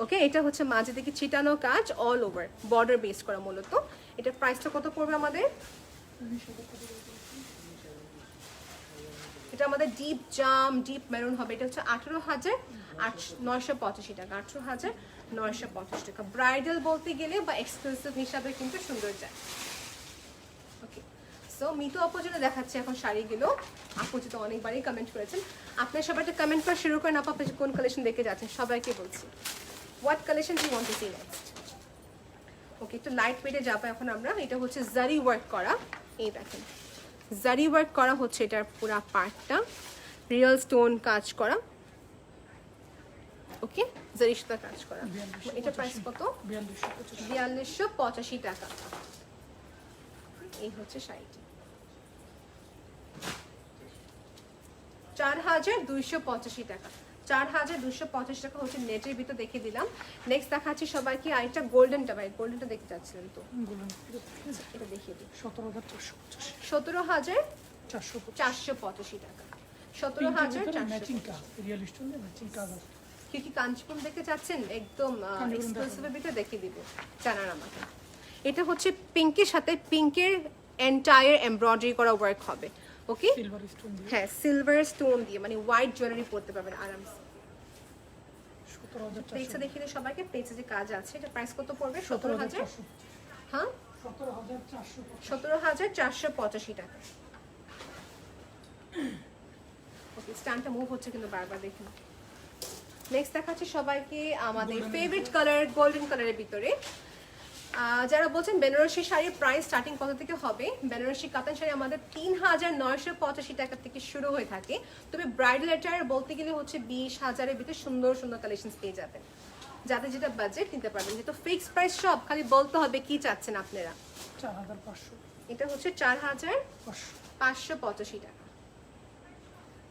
ওকে, এটা হচ্ছে মাঝে থেকে ছিটানো কাজ, অল ওভার বর্ডার বেস করা মূলত। এটার প্রাইসটা কত পড়বে আমাদের? এটা আমাদের ডিপ জাম, ডিপ মেরুন হবে। এটা হচ্ছে 18,985 টাকা। 18,985 টাকা। ব্রাইডাল বলতে গেলে বা এক্সক্লুসিভ হিসাবে কিন্তু সুন্দর যায়। ওকে, সো মিতু আপু জন্য দেখাচ্ছি এখন শাড়িগুলো। আপু তো অনেকবারই কমেন্ট করেছেন, আপনার সবাই একটা কমেন্ট করে শুরু করেন। আপু আপনি কোন কালেকশন দেখে যাচ্ছেন সবাইকে বলছি। What collection you want to see next? Okay, একটু লাইট ওয়েটে যাবো এখন আমরা। এটা হচ্ছে জারি ওয়ার্ক করা, এই দেখেন জারি ওয়ার্ক করা হচ্ছে এটার পুরা পার্টটা, রিয়েল স্টোন কাজ করা। ওকে, জারি সুতা কাজ করা। এটা প্রাইস কত? 4285 টাকা। এই হচ্ছে শাড়িটি। 4285 টাকা। 4285 টাকা হচ্ছে নেটের ভিতর দেখে দিলাম। নেক্সট দেখাচ্ছি সবাইকে আরেকটা গোল্ডেনটা। ভাই গোল্ডেনটা দেখতে চাচ্ছিলেন তো? এটা দেখিয়ে দিই। 17,485 টাকা। 17,485। কি কাঞ্চিপুরম দেখতে চাচ্ছেন? একদম এক্সক্লুসিভের ভিতরে দেখিয়ে দিব, জানান আমাকে। এটা হচ্ছে পিঙ্কের সাথে পিঙ্কের এন্টায়ার এমব্রয়ডারি করা ওয়ার্ক হবে। ওকে, হ্যাঁ সিলভার স্টোন দিয়ে, মানে হোয়াইট জুয়েলারি পরতে পারবেন আরামসে। প্লেটসে দেখিয়ে সবাইকে, প্লেটসে যে কাজ আছে। এটা প্রাইস কত পড়বে? 17,000। হ্যাঁ 17,485 টাকা। ওকে, স্ট্যান্ডটা মুভ হচ্ছে কিন্তু বারবার, দেখুন। নেক্সট দেখাচ্ছি সবাইকে আমাদের ফেভারিট কালার গোল্ডেন কালারের ভিতরে। যারা বলছেন বেনারসি শাড়ির প্রাইস স্টার্টিং কত থেকে হবে, বেনারসি কাতান শাড়ি আমাদের 3,985 টাকা থেকে শুরু হয়ে থাকে। তবে ব্রাইডাল অ্যাটায়ার বলতে গেলে হচ্ছে 20,000-এর ভিতরে সুন্দর সুন্দর কালেকশন পেয়ে যাবেন। যাদের যেটা বাজেট নিতে পারবেন, যেহেতু ফিক্সড প্রাইস সব, খালি বলতে হবে কি চাচ্ছেন আপনারা। 4,500। এটা হচ্ছে 4,585 টাকা।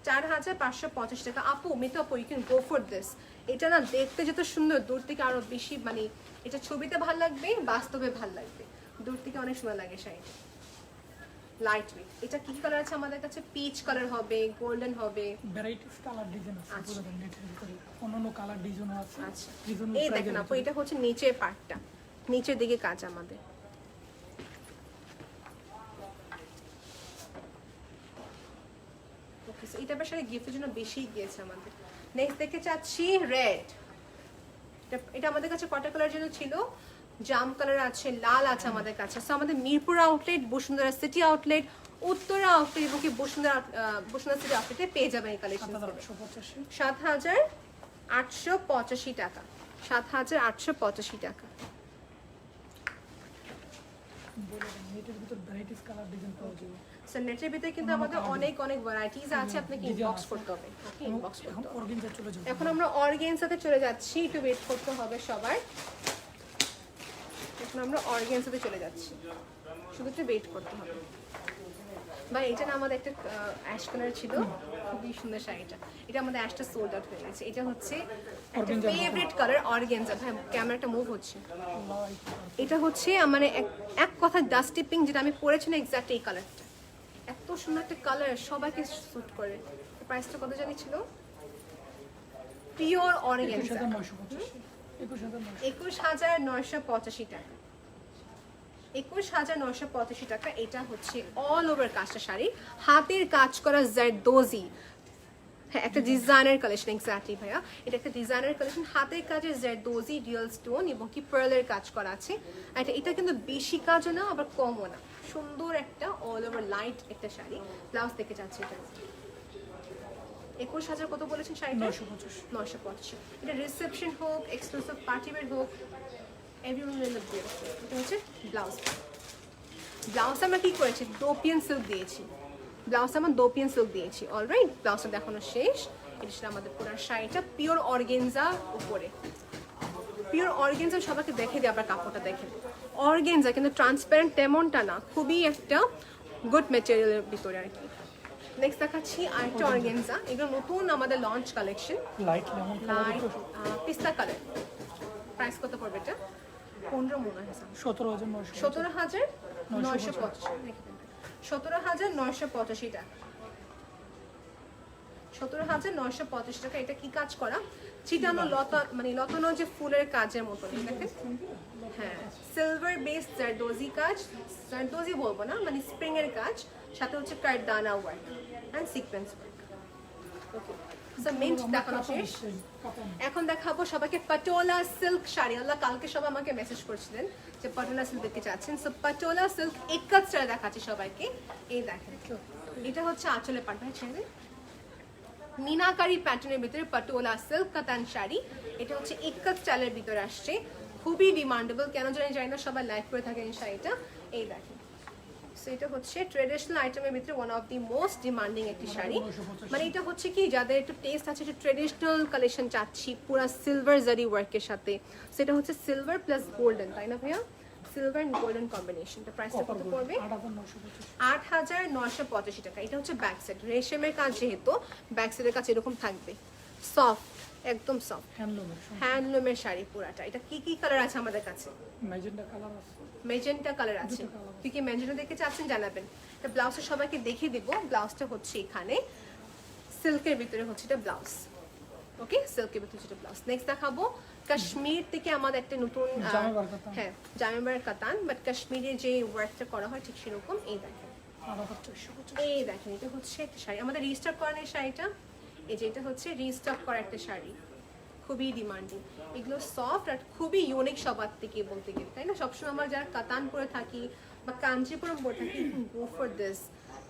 4,585 টাকা। আপু মিতু আপু, you can go for this. এটা না দেখতে যত সুন্দর, দূর থেকে আরো বেশি, মানে এটা ছবিতে ভালো লাগবে, বাস্তবে ভালো লাগবে। দূর থেকে অনেক সুন্দর লাগে শাড়িটা। Light weight. এটা কি কালার আছে আমাদের কাছে? পিচ কালার হবে, গোল্ডেন হবে, ভ্যারাইটিস কালার ডিজাইন আছে পুরো নেটের ভিতরে, অন্যান্য কালার ডিজাইনও আছে। আচ্ছা, এই দেখেন আপু, এটা হচ্ছে নিচের পার্টটা, নিচের দিকে কাজ আমাদের। ওকে, সো এটা বেশ গিফটের জন্য বেশি গিয়েছে আমাদের। নেক্সট দেখতে চাচ্ছি রেড। এটা আমাদের কাছে কটা কালার জন্য ছিল? জাম কালার আছে, লাল আছে আমাদের কাছে। সো আমাদের Mirpur outlet, Bashundhara city outlet, Uttara outlet এবং কি বসুন্ধরা সিটি আউটলেটে পেয়ে যাবেন এই কালেকশন। 7,885 টাকা। 7,885 টাকা। নেটের ভিতর ভ্যারাইটিস কালার ডিজাইন পাওয়া যাবে। সো নেটের ভিতরে কিন্তু আমাদের অনেক অনেক ভ্যারাইটিস আছে, আপনাকে ইনবক্স করতে হবে। ওকে, ইনবক্স করতে হবে। অর্গানজা চলে যাবে। এখন আমরা অর্গানজাতে চলে যাচ্ছি, একটু ওয়েট করতে হবে সবার। এখন আমরা অর্গানজাতে চলে যাচ্ছি, শুধু একটু ওয়েট করতে হবে। ভাই এটা না আমাদের একটা অ্যাশ কালার ছিল, খুবই সুন্দর শাড়িটা। এটা আমাদের অ্যাশটা সোল্ড আউট হয়ে গেছে। এটা হচ্ছে একটা ফেভারিট কালার অর্গানজা। ভাই ক্যামেরাটা মুভ হচ্ছে। এটা হচ্ছে মানে এক কথা ডাস্টি পিঙ্ক, যেটা আমি পরেছি না এক্স্যাক্ট এই কালারটা। এত সুন্দর একটা কালার, সবাইকে স্যুট করে। প্রাইসটা কত জানি ছিল? পিওর অর্গানজা 21,985 টাকা। 21,985 টাকা। এটা হচ্ছে অল ওভার কাজটা শাড়ি, হাতের কাজ করা জারদোজি। হ্যাঁ একটা ডিজাইনার কালেকশন, এক্স্যাক্টলি ভাইয়া, এটা একটা ডিজাইনার কালেকশন, হাতের কাজে জারদোজি ডিয়াল স্টোন এবং কি পার্লের কাজ করা আছে। আর এটা কিন্তু বেশি কাজও না আবার কমও না, সুন্দর একটা অল ওভার লাইট একটা শাড়ি। ব্লাউজ দেখে যাচ্ছে এটা 21,000 কত বলেছেন শাড়িটা? 950। এটা রিসেপশন হোক, এক্সক্লুসিভ পার্টি ওয়্যার হোক, এভরিওয়ান উইল লাভ দিস। এটা হচ্ছে ব্লাউজ। ব্লাউজ আমরা কি করেছি, দোপিয়ান সিল্ক দিয়েছি, ব্লাউজ আমার দোপিয়ান সিল্ক দিয়েছি। অলরাইট, ব্লাউজটা দেখানো শেষ। এটা ছিল আমাদের পুরো শাড়িটা পিওর অর্গেনজা উপরে, পিওর অর্গেনজা। সবাইকে দেখে দিই আবার কাপড়টা দেখেন, অর্গেনজা কিন্তু ট্রান্সপারেন্ট তেমনটা না, খুবই একটা গুড ম্যাটেরিয়ালের ভিতরে আর কি। নেক্সট দেখাচ্ছি আরেকটা অর্গেনজা, এগুলো নতুন আমাদের launch collection, light lemon light পিস্তা কালার। প্রাইস কত পড়বে এটা? 15 মনে হয় 17,900 17,950, 17,985 টাকা, 17,985 টাকা। এটা কি কাজ করা? চিটানো লতা, মানে লতানো যে ফুলের কাজের মতো দেখেন। হ্যাঁ, সিলভার বেস জারদোজি কাজ, জারদোজি বলবো না, মানে স্প্রিং এর কাজ, সাথে হচ্ছে kardana work and sequence work. Okay, so mint দেখানো শেষ। এখন দেখাবো সবাইকে পাটোলা সিল্ক শাড়ি। আল্লাহ, কালকে সবাই আমাকে মেসেজ করছিলেন যে পাটোলা সিল্ক দেখতে চাচ্ছেন, সো পাটোলা সিল্ক একাত শাড়ি দেখাচ্ছি সবাইকে। এই দেখেন, এটা হচ্ছে আঁচলে পাট, ভাই ছেড়ে মিনাকারি প্যাটার্নের ভিতরে পাটোলা সিল্ক কাতান শাড়ি। এটা হচ্ছে একাত স্টাইলের ভিতরে আসছে, খুবই ডিমান্ডেবল, কেন জানি না সবাই লাইক করে থাকেন এই শাড়িটা। এই দেখেন, সো এটা হচ্ছে ট্রেডিশনাল আইটেমের ভিতরে one of the most demanding একটি শাড়ি। মানে এটা হচ্ছে কি, যাদের একটু টেস্ট আছে, একটু ট্রেডিশনাল কালেকশন চাচ্ছি পুরো সিলভার জারি ওয়ার্কের সাথে, সেটা হচ্ছে সিলভার প্লাস গোল্ডেন, তাই না ভাইয়া? সিলভার এন্ড গোল্ডেন কম্বিনেশনটা। প্রাইসটা কত পড়বে? 8,985 টাকা। এটা হচ্ছে ব্যাক সাইড, রেশমের কাজ, যেহেতু ব্যাক সাইডের কাজ এরকম থাকবে, সফট, একদম সফট হ্যান্ডলুমের শাড়ি পুরাটা। এটা কি কি কালার আছে আমাদের কাছে? ম্যাজেন্টা কালার আছে, মেজেন্টা কালার আছে। কি কি মেজেন্টা দেখতে চাচ্ছেন জানাবেন। এটা ব্লাউজটা সবাইকে দেখিয়ে দিব। ব্লাউজটা হচ্ছে এখানে সিল্কের ভিতরে হচ্ছে এটা ব্লাউজ। ওকে, সিল্কের ভিতরে হচ্ছে ব্লাউজ। নেক্সট দেখাবো কাশ্মীর থেকে আমাদের একটা নতুন, হ্যাঁ জামিবার কাতান, বাট কাশ্মীরে যে ওয়ার্কটা করা হয় ঠিক সেরকম। এই দেখেন, এই দেখেন, এটা হচ্ছে একটা শাড়ি আমাদের রিস্টক করার এই শাড়িটা। এই যে এটা হচ্ছে রিস্টক করা একটা শাড়ি, খুবই ডিমান্ডিং। এগুলো সফট আর খুবই ইউনিক সবার থেকে বলতে গেলে, তাই না? সবসময় আমরা যারা কাতান পরে থাকি বা কাঞ্চিপুরম পরে থাকি, গো ফর দিস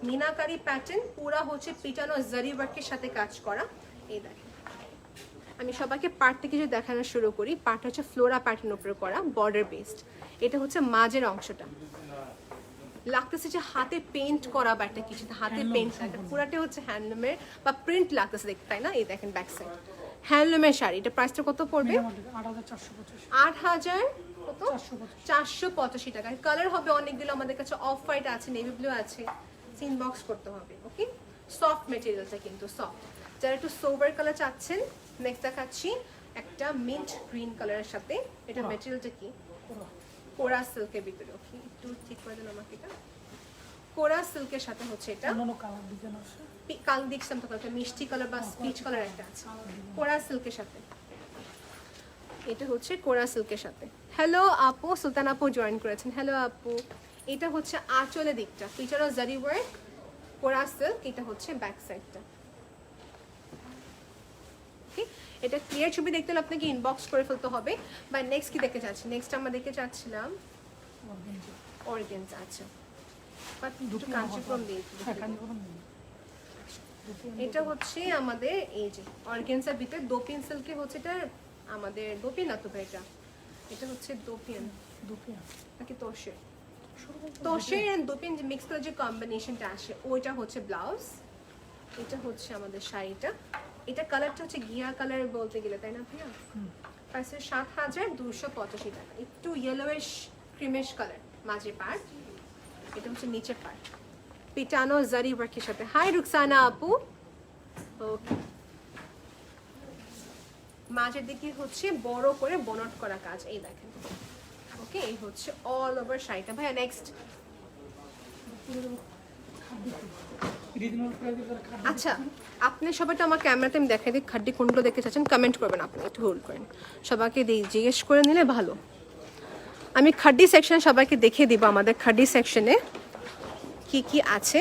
মিনাকারি প্যাটার্ন, পুরা হচ্ছে পিটানো জারি ওয়ার্কের সাথে কাজ করা। এই দেখেন, আমি সবাইকে পার্ট থেকে যদি দেখানো শুরু করি, পার্ট হচ্ছে ফ্লোরা প্যাটার্ন উপরে করা, বর্ডার বেসড। এটা হচ্ছে মাঝের অংশটা, লাগতেছে যে হাতে পেইন্ট করা বা একটা কিছু হাতে পেইন্ট লাগে, পুরাটা হচ্ছে হ্যান্ডলুমের বা প্রিন্ট লাগতেছে দেখতে, তাই না? এই দেখেন ব্যাক সাইড হ্যান্ডলুমের শাড়ি। এটা প্রাইসটা কত পড়বে? 8,485 টাকা। কালার হবে অনেকগুলো, আমাদের কাছে অফ হোয়াইট আছে, নেভি ব্লু আছে, ইনবক্স করতে হবে। ওকে, সফট মেটেরিয়ালটা কিন্তু সফট। যারা একটু সোবার কালার চাচ্ছেন, নেক্সট দেখাচ্ছি একটা মিন্ট গ্রিন কালারের সাথে। এটা মেটেরিয়ালটা কি? কোরা সিল্কের ভিতরে। ওকে, একটু ঠিক করে দেন আমাকে। এটা কোরা সিল্কের সাথে হচ্ছে এটা কাল দেখছিলাম তো, একটা মিষ্টি কালার বা পিচ কালার একটা আছে কোরা সিল্কের সাথে। এটা হচ্ছে কোরা সিল্কের সাথে। হ্যালো আপু, সুলতান আপু জয়েন করেছেন, হ্যালো আপু। এটা হচ্ছে আঁচলের দিকটা, পিচারও জারি ওয়ার্ক, কোরা সিল্ক। এটা হচ্ছে ব্যাক সাইডটা। এটা ক্লিয়ার ছবি দেখতে হলে আপনাকে ইনবক্স করে ফেলতে হবে। বা নেক্সট কি দেখতে চাচ্ছি? নেক্সট আমরা দেখতে চাচ্ছিলাম অর্গানজা। আচ্ছা, বাট দুটো কাঞ্চিপুরম দিয়ে, এটা হচ্ছে আমাদের এই যে অর্গানজার ভিতরে দোপিন সিল্কে হচ্ছে এটা আমাদের দোপিন না তো ভাই, এটা হচ্ছে দোপিয়ান নাকি তোষের, তোষের এন্ড দোপিন যে মিক্স করে যে কম্বিনেশনটা আসে, ওইটা হচ্ছে ব্লাউজ। এটা হচ্ছে আমাদের শাড়িটা। এটা কালারটা হচ্ছে গিয়া কালার বলতে গেলে, তাই না ভাইয়া? প্রাইসে 7,285 টাকা। একটু ইয়েলোইশ ক্রিমিশ কালার মাঝে পার্ট, এটা হচ্ছে নিচের পার্ট, পিটানো জারি ওয়ার্কের সাথে। হাই রুকসানা আপু। ওকে, মাঝের দিকে হচ্ছে বড় করে বনট করা কাজ, এই দেখেন। ওকে, এই হচ্ছে অল ওভার শাড়িটা। ভাইয়া নেক্সট। আচ্ছা, আপনি সবাইটা আমার ক্যামেরাতে আমি দেখাই দিই, খাড্ডি কোনগুলো দেখতে চাচ্ছেন কমেন্ট করবেন, আপনি একটু হোল্ড করেন, সবাইকে জিজ্ঞেস করে নিলে ভালো। আমি খাড্ডি সেকশনে সবাইকে দেখিয়ে দিব আমাদের খাড্ডি সেকশনে কি কি আছে।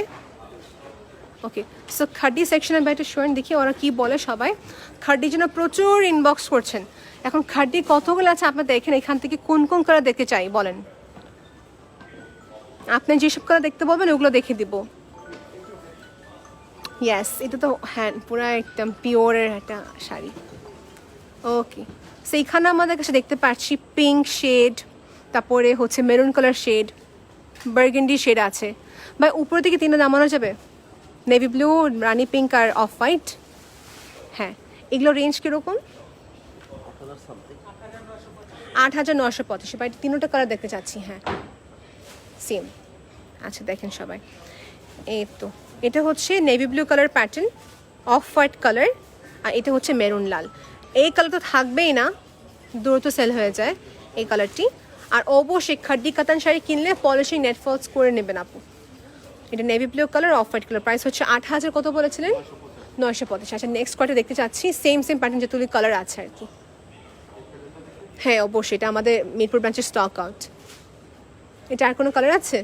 ওকে, সো খাড্ডি সেকশনের বাইরে শোয়েন দেখি ওরা কি বলে সবাই। খাড্ডির জন্য প্রচুর ইনবক্স করছেন। এখন খাড্ডি কতগুলো আছে আপনি দেখেন, এখান থেকে কোন কোন কালার দেখতে চাই বলেন, আপনি যেসব কালার দেখতে বলবেন ওগুলো দেখে দিব। ইয়েস, এটা তো হ্যাঁ পুরো একদম পিওরের একটা শাড়ি। ওকে, সেইখানে আমাদের কাছে দেখতে পাচ্ছি পিঙ্ক শেড, তারপরে হচ্ছে maroon colour shade, burgundy shade আছে। ভাই উপরের দিকে তিনটা নামানো যাবে, নেভি ব্লু, রানি পিঙ্ক আর অফ হোয়াইট। হ্যাঁ, এগুলো রেঞ্জ কীরকম? 8,985। ভাই তিনোটা কালার দেখতে চাচ্ছি। হ্যাঁ সেম। আচ্ছা দেখেন সবাই, এই তো এটা হচ্ছে navy blue colour pattern, off white colour, আর এটা হচ্ছে মেরুন লাল। এই কালার তো থাকবেই না, দ্রুত সেল হয়ে যায় এই কালারটি। আর অবশ্যই খাড্ডি কাতান শাড়ি কিনলে পলিশিং নেট ফলস করে নেবেন আপু। এটা navy blue colour, of white colour, price হচ্ছে 8,000 কত বলেছিলেন? 985। আচ্ছা নেক্সট কয়টা দেখতে চাচ্ছি, সেম প্যাটার্ন যেগুলি কালার আছে আর কি। হ্যাঁ অবশ্যই, এটা আমাদের মিরপুর ব্রাঞ্চের স্টক আউট। এটা আর কোনো কালার আছে?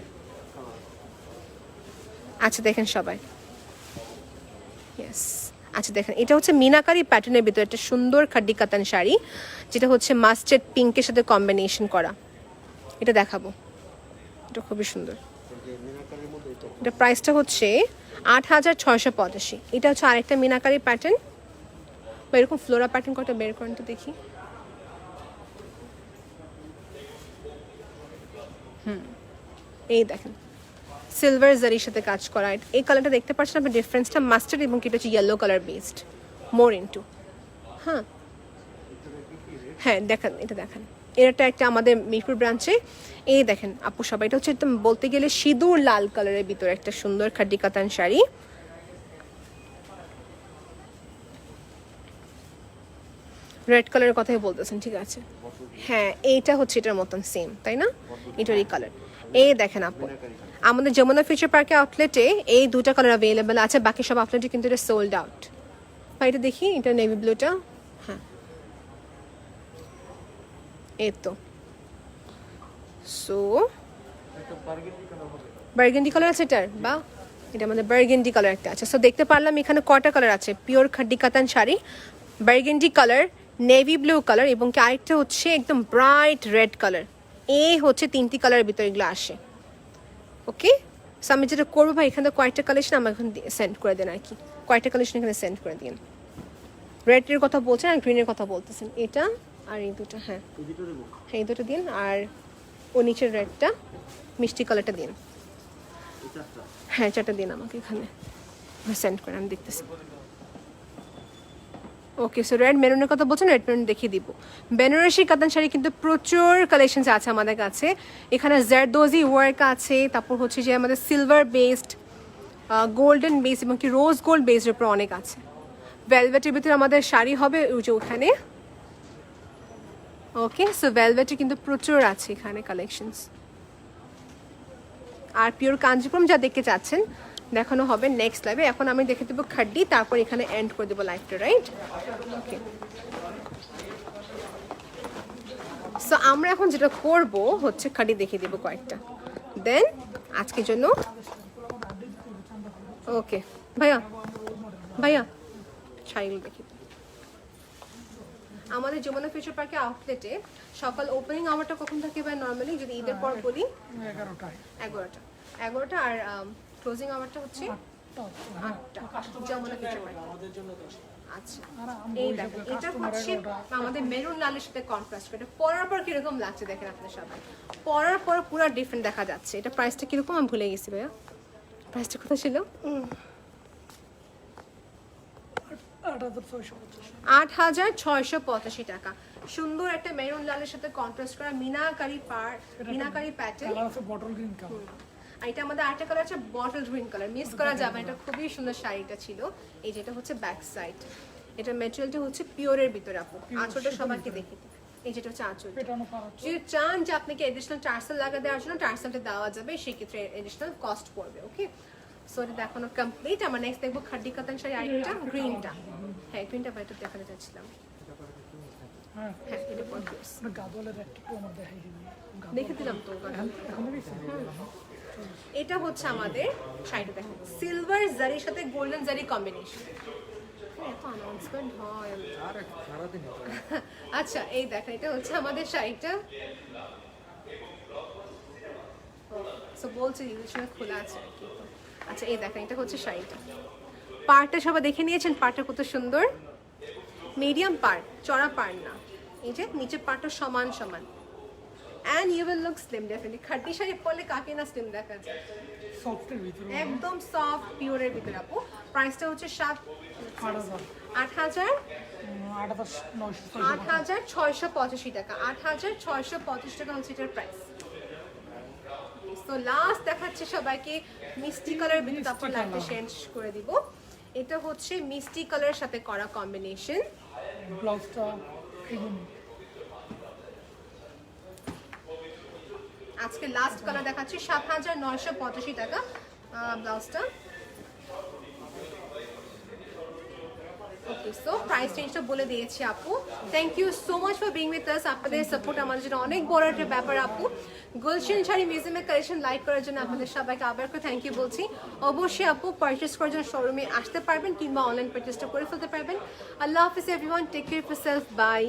আচ্ছা দেখেন সবাই, ইয়েস। আচ্ছা দেখেন, এটা হচ্ছে মিনাকারি প্যাটার্নের ভিতরে একটা সুন্দর খাড্ডি কাতান শাড়ি, যেটা হচ্ছে মাস্টার্ড পিঙ্কের সাথে কম্বিনেশন করা। এটা দেখাবো, এটা খুবই সুন্দর। এটা প্রাইসটা হচ্ছে 8,685। এটা হচ্ছে আরেকটা মিনাকারি প্যাটার্ন, বা এরকম ফ্লোরা প্যাটার্ন কটা বের করেন তো দেখি। এই দেখেন সিলভার জারির সাথে কাজ করা। এই কালারটা দেখতে পাচ্ছেন আপনি ডিফারেন্সটা, মাস্টার্ড এবং এটা হচ্ছে ইয়েলো কালার বেসড, মোর ইনটু। হ্যাঁ হ্যাঁ দেখেন, এটা দেখেন, এটা একটা আমাদের মিরপুর ব্রাঞ্চে। এই দেখেন আপু সবাই, এটা হচ্ছে একদম বলতে গেলে সিঁদুর লাল কালারের ভিতরে একটা সুন্দর খাড্ডি কাতান শাড়ি। রেড কালারের কথাই বলতেছেন, ঠিক আছে। হ্যাঁ এইটা হচ্ছে এটার মতন সেম, তাই না? এটারই কালার। এই দেখেন আপু, আমাদের যমুনা ফিউচার পার্কে আউটলেটে এই দুটো কালার অ্যাভেলেবেল আছে, বাকি সব আউটলেটে কিন্তু এটা সোল্ড আউট। বা এটা দেখি, এটা নেভি ব্লুটা। হ্যাঁ এই তো, সো বার্গেন্ডি কালার আছে এটার, বা এটা আমাদের বার্গেন্ডি কালার একটা আছে। সো দেখতে পারলাম এখানে কয়টা কালার আছে, পিওর খাড্ডি কাতান sari, burgundy colour, navy blue colour, এবং কি আরেকটা হচ্ছে একদম ব্রাইট রেড কালার। এই হচ্ছে তিনটি কালারের ভিতরে এগুলো আসে। ওকে, সো আমি যেটা করবো ভাই, এখানে কয়েকটা কালেকশন আমার এখন সেন্ড করে দেন আর কি, কয়েকটা কালেকশন এখানে সেন্ড করে দিন। রেডের কথা বলছেন আর গ্রিনের কথা বলতেছেন, এটা আর এই দুটো। হ্যাঁ হ্যাঁ এই দুটো দিন, আর ও নিচের রেডটা মিষ্টি কালারটা দিন। হ্যাঁ চারটা দিন আমাকে এখানে সেন্ড করে, আমি দেখতেছি। ওকে, সো রেড মেরুনের কথা বলছেন, রেড মেরুন দেখিয়ে দিব। বেনারসি কাতান শাড়ি কিন্তু প্রচুর কালেকশন আছে আমাদের কাছে। এখানে জারদোজি ওয়ার্ক আছে, তারপর হচ্ছে যে আমাদের সিলভার বেসড, গোল্ডেন বেস এবং কি রোজ গোল্ড বেসডের উপর অনেক আছে। ভেলভেটের ভিতরে আমাদের শাড়ি হবে ওই যে ওখানে। ওকে, সো ভেলভেটে কিন্তু প্রচুর আছে এখানে কালেকশনস। আর পিওর কাঞ্জিপুরম যা দেখতে চাচ্ছেন দেখানো হবে নেক্সট লাইভে। এখন আমি দেখে দেবো খাড্ডি, তারপর এখানে এন্ড করে দেবো লাইভটা, রাইট? ওকে, সো আমরা এখন যেটা করব হচ্ছে খাড্ডি দেখিয়ে দেবো কয়েকটা, দেন আজকের জন্য। ওকে ভাইয়া, ভাইয়া শাড়িগুলো দেখি। আমাদের যমুনা ফিউচার পার্কে আউটলেটে সকাল ওপেনিং আওয়ারটা কখন থাকে ভাই নর্মালি, যদি ঈদের পর বলি? 11টা। আর ক্লোজিং আওয়ারটা হচ্ছে 8টা যমুনা ফিউচার পার্কে। আচ্ছা এই দেখেন, এটা হচ্ছে আমাদের মেরুন লালের সাথে কন্ট্রাস্ট করে। পরার পর কিরকম লাগছে দেখেন আপনি সবাই, পরার পর পুরো ডিফারেন্ট দেখা যাচ্ছে। এটা প্রাইসটা কিরকম আমি ভুলে গেছি ভাইয়া, প্রাইসটা কত ছিল? 8,685 টাকা। সুন্দর একটা মেরুন লালের সাথে কন্ট্রাস্ট করা মিনাকারি প্যাটার্ন। আর এটা আমাদের আরেকটা কালার আছে বটল গ্রিন কালার, মিস করা যাবে, এটা খুবই সুন্দর শাড়িটা ছিল। এই যেটা হচ্ছে ব্যাক সাইড, এটা ম্যাটেরিয়ালটা হচ্ছে পিওরের ভিতরে আপু। আঁচলটা সবাইকে দেখে, এই যেটা হচ্ছে আঁচল। যদি চান যে আপনাকে এডিশনাল টার্সেল লাগা দেওয়ার জন্য টার্সেলটা দেওয়া যাবে, সেক্ষেত্রে এডিশনাল কস্ট পড়বে। ওকে, সো এটা দেখানো কমপ্লিট। আমরা নেক্সট দেখবো খাড্ডি কাতান শাড়ি, আরেকটা গ্রিনটা। হ্যাঁ গ্রিনটা বাইরে দেখাতে চাচ্ছিলাম। হ্যাঁ এটা দেখে দিলাম তো। এটা হচ্ছে আমাদের শাড়িটা, দেখেন সিলভার জারির সাথে গোল্ডেন জারি কম্বিনেশন। এত অ্যানাউন্সমেন্ট হয়। আচ্ছা এই দেখেন এটা হচ্ছে আমাদের শাড়িটা। সো বলছি ইউজুয়ালি খোলা আছে আর কি। আচ্ছা এই দেখেন এটা হচ্ছে শাড়িটা। পাড়টা সবাই দেখে নিয়েছেন, পাড়টা কত সুন্দর, মিডিয়াম পাড়, চড়া পাড় না। এই যে নিচে পাড়টা সমান সমান। And you will look slim definitely. খাটি শাড়ি পরলে কাকে না স্লিম দেখা যায়। সফটের ভিতরে একদম সফট পিওরের ভিতরে আপু। প্রাইসটা হচ্ছে 8,685 টাকা। 8,685 টাকা হচ্ছে এটার প্রাইস। তো লাস্ট দেখাচ্ছে সবাইকে মিষ্টি কালার ভিতরে, তারপর লাইটটা চেঞ্জ করে দিব। এটা হচ্ছে মিষ্টি কালারের সাথে করা কম্বিনেশন। ব্লাউজটা এগুলো আজকে লাস্ট কালার দেখাচ্ছি 7,985 টাকা ব্লাউজটা। ওকে, সো প্রাইস রেঞ্জটা বলে দিয়েছি আপু। Thank you so much for being with us. আপনাদের সাপোর্ট আমাদের জন্য অনেক বড় একটা ব্যাপার আপু। গুলশান শাড়ি মিউজিয়ামের কালেকশন লাইক করার জন্য আপনাদের সবাইকে আবার করে থ্যাংক ইউ বলছি। অবশ্যই আপু পারচেস করার জন্য শোরুমে আসতে পারবেন কিংবা অনলাইন পারচেসটা করে ফেলতে পারবেন। আল্লাহ হাফিজ everyone, take care of yourself, by.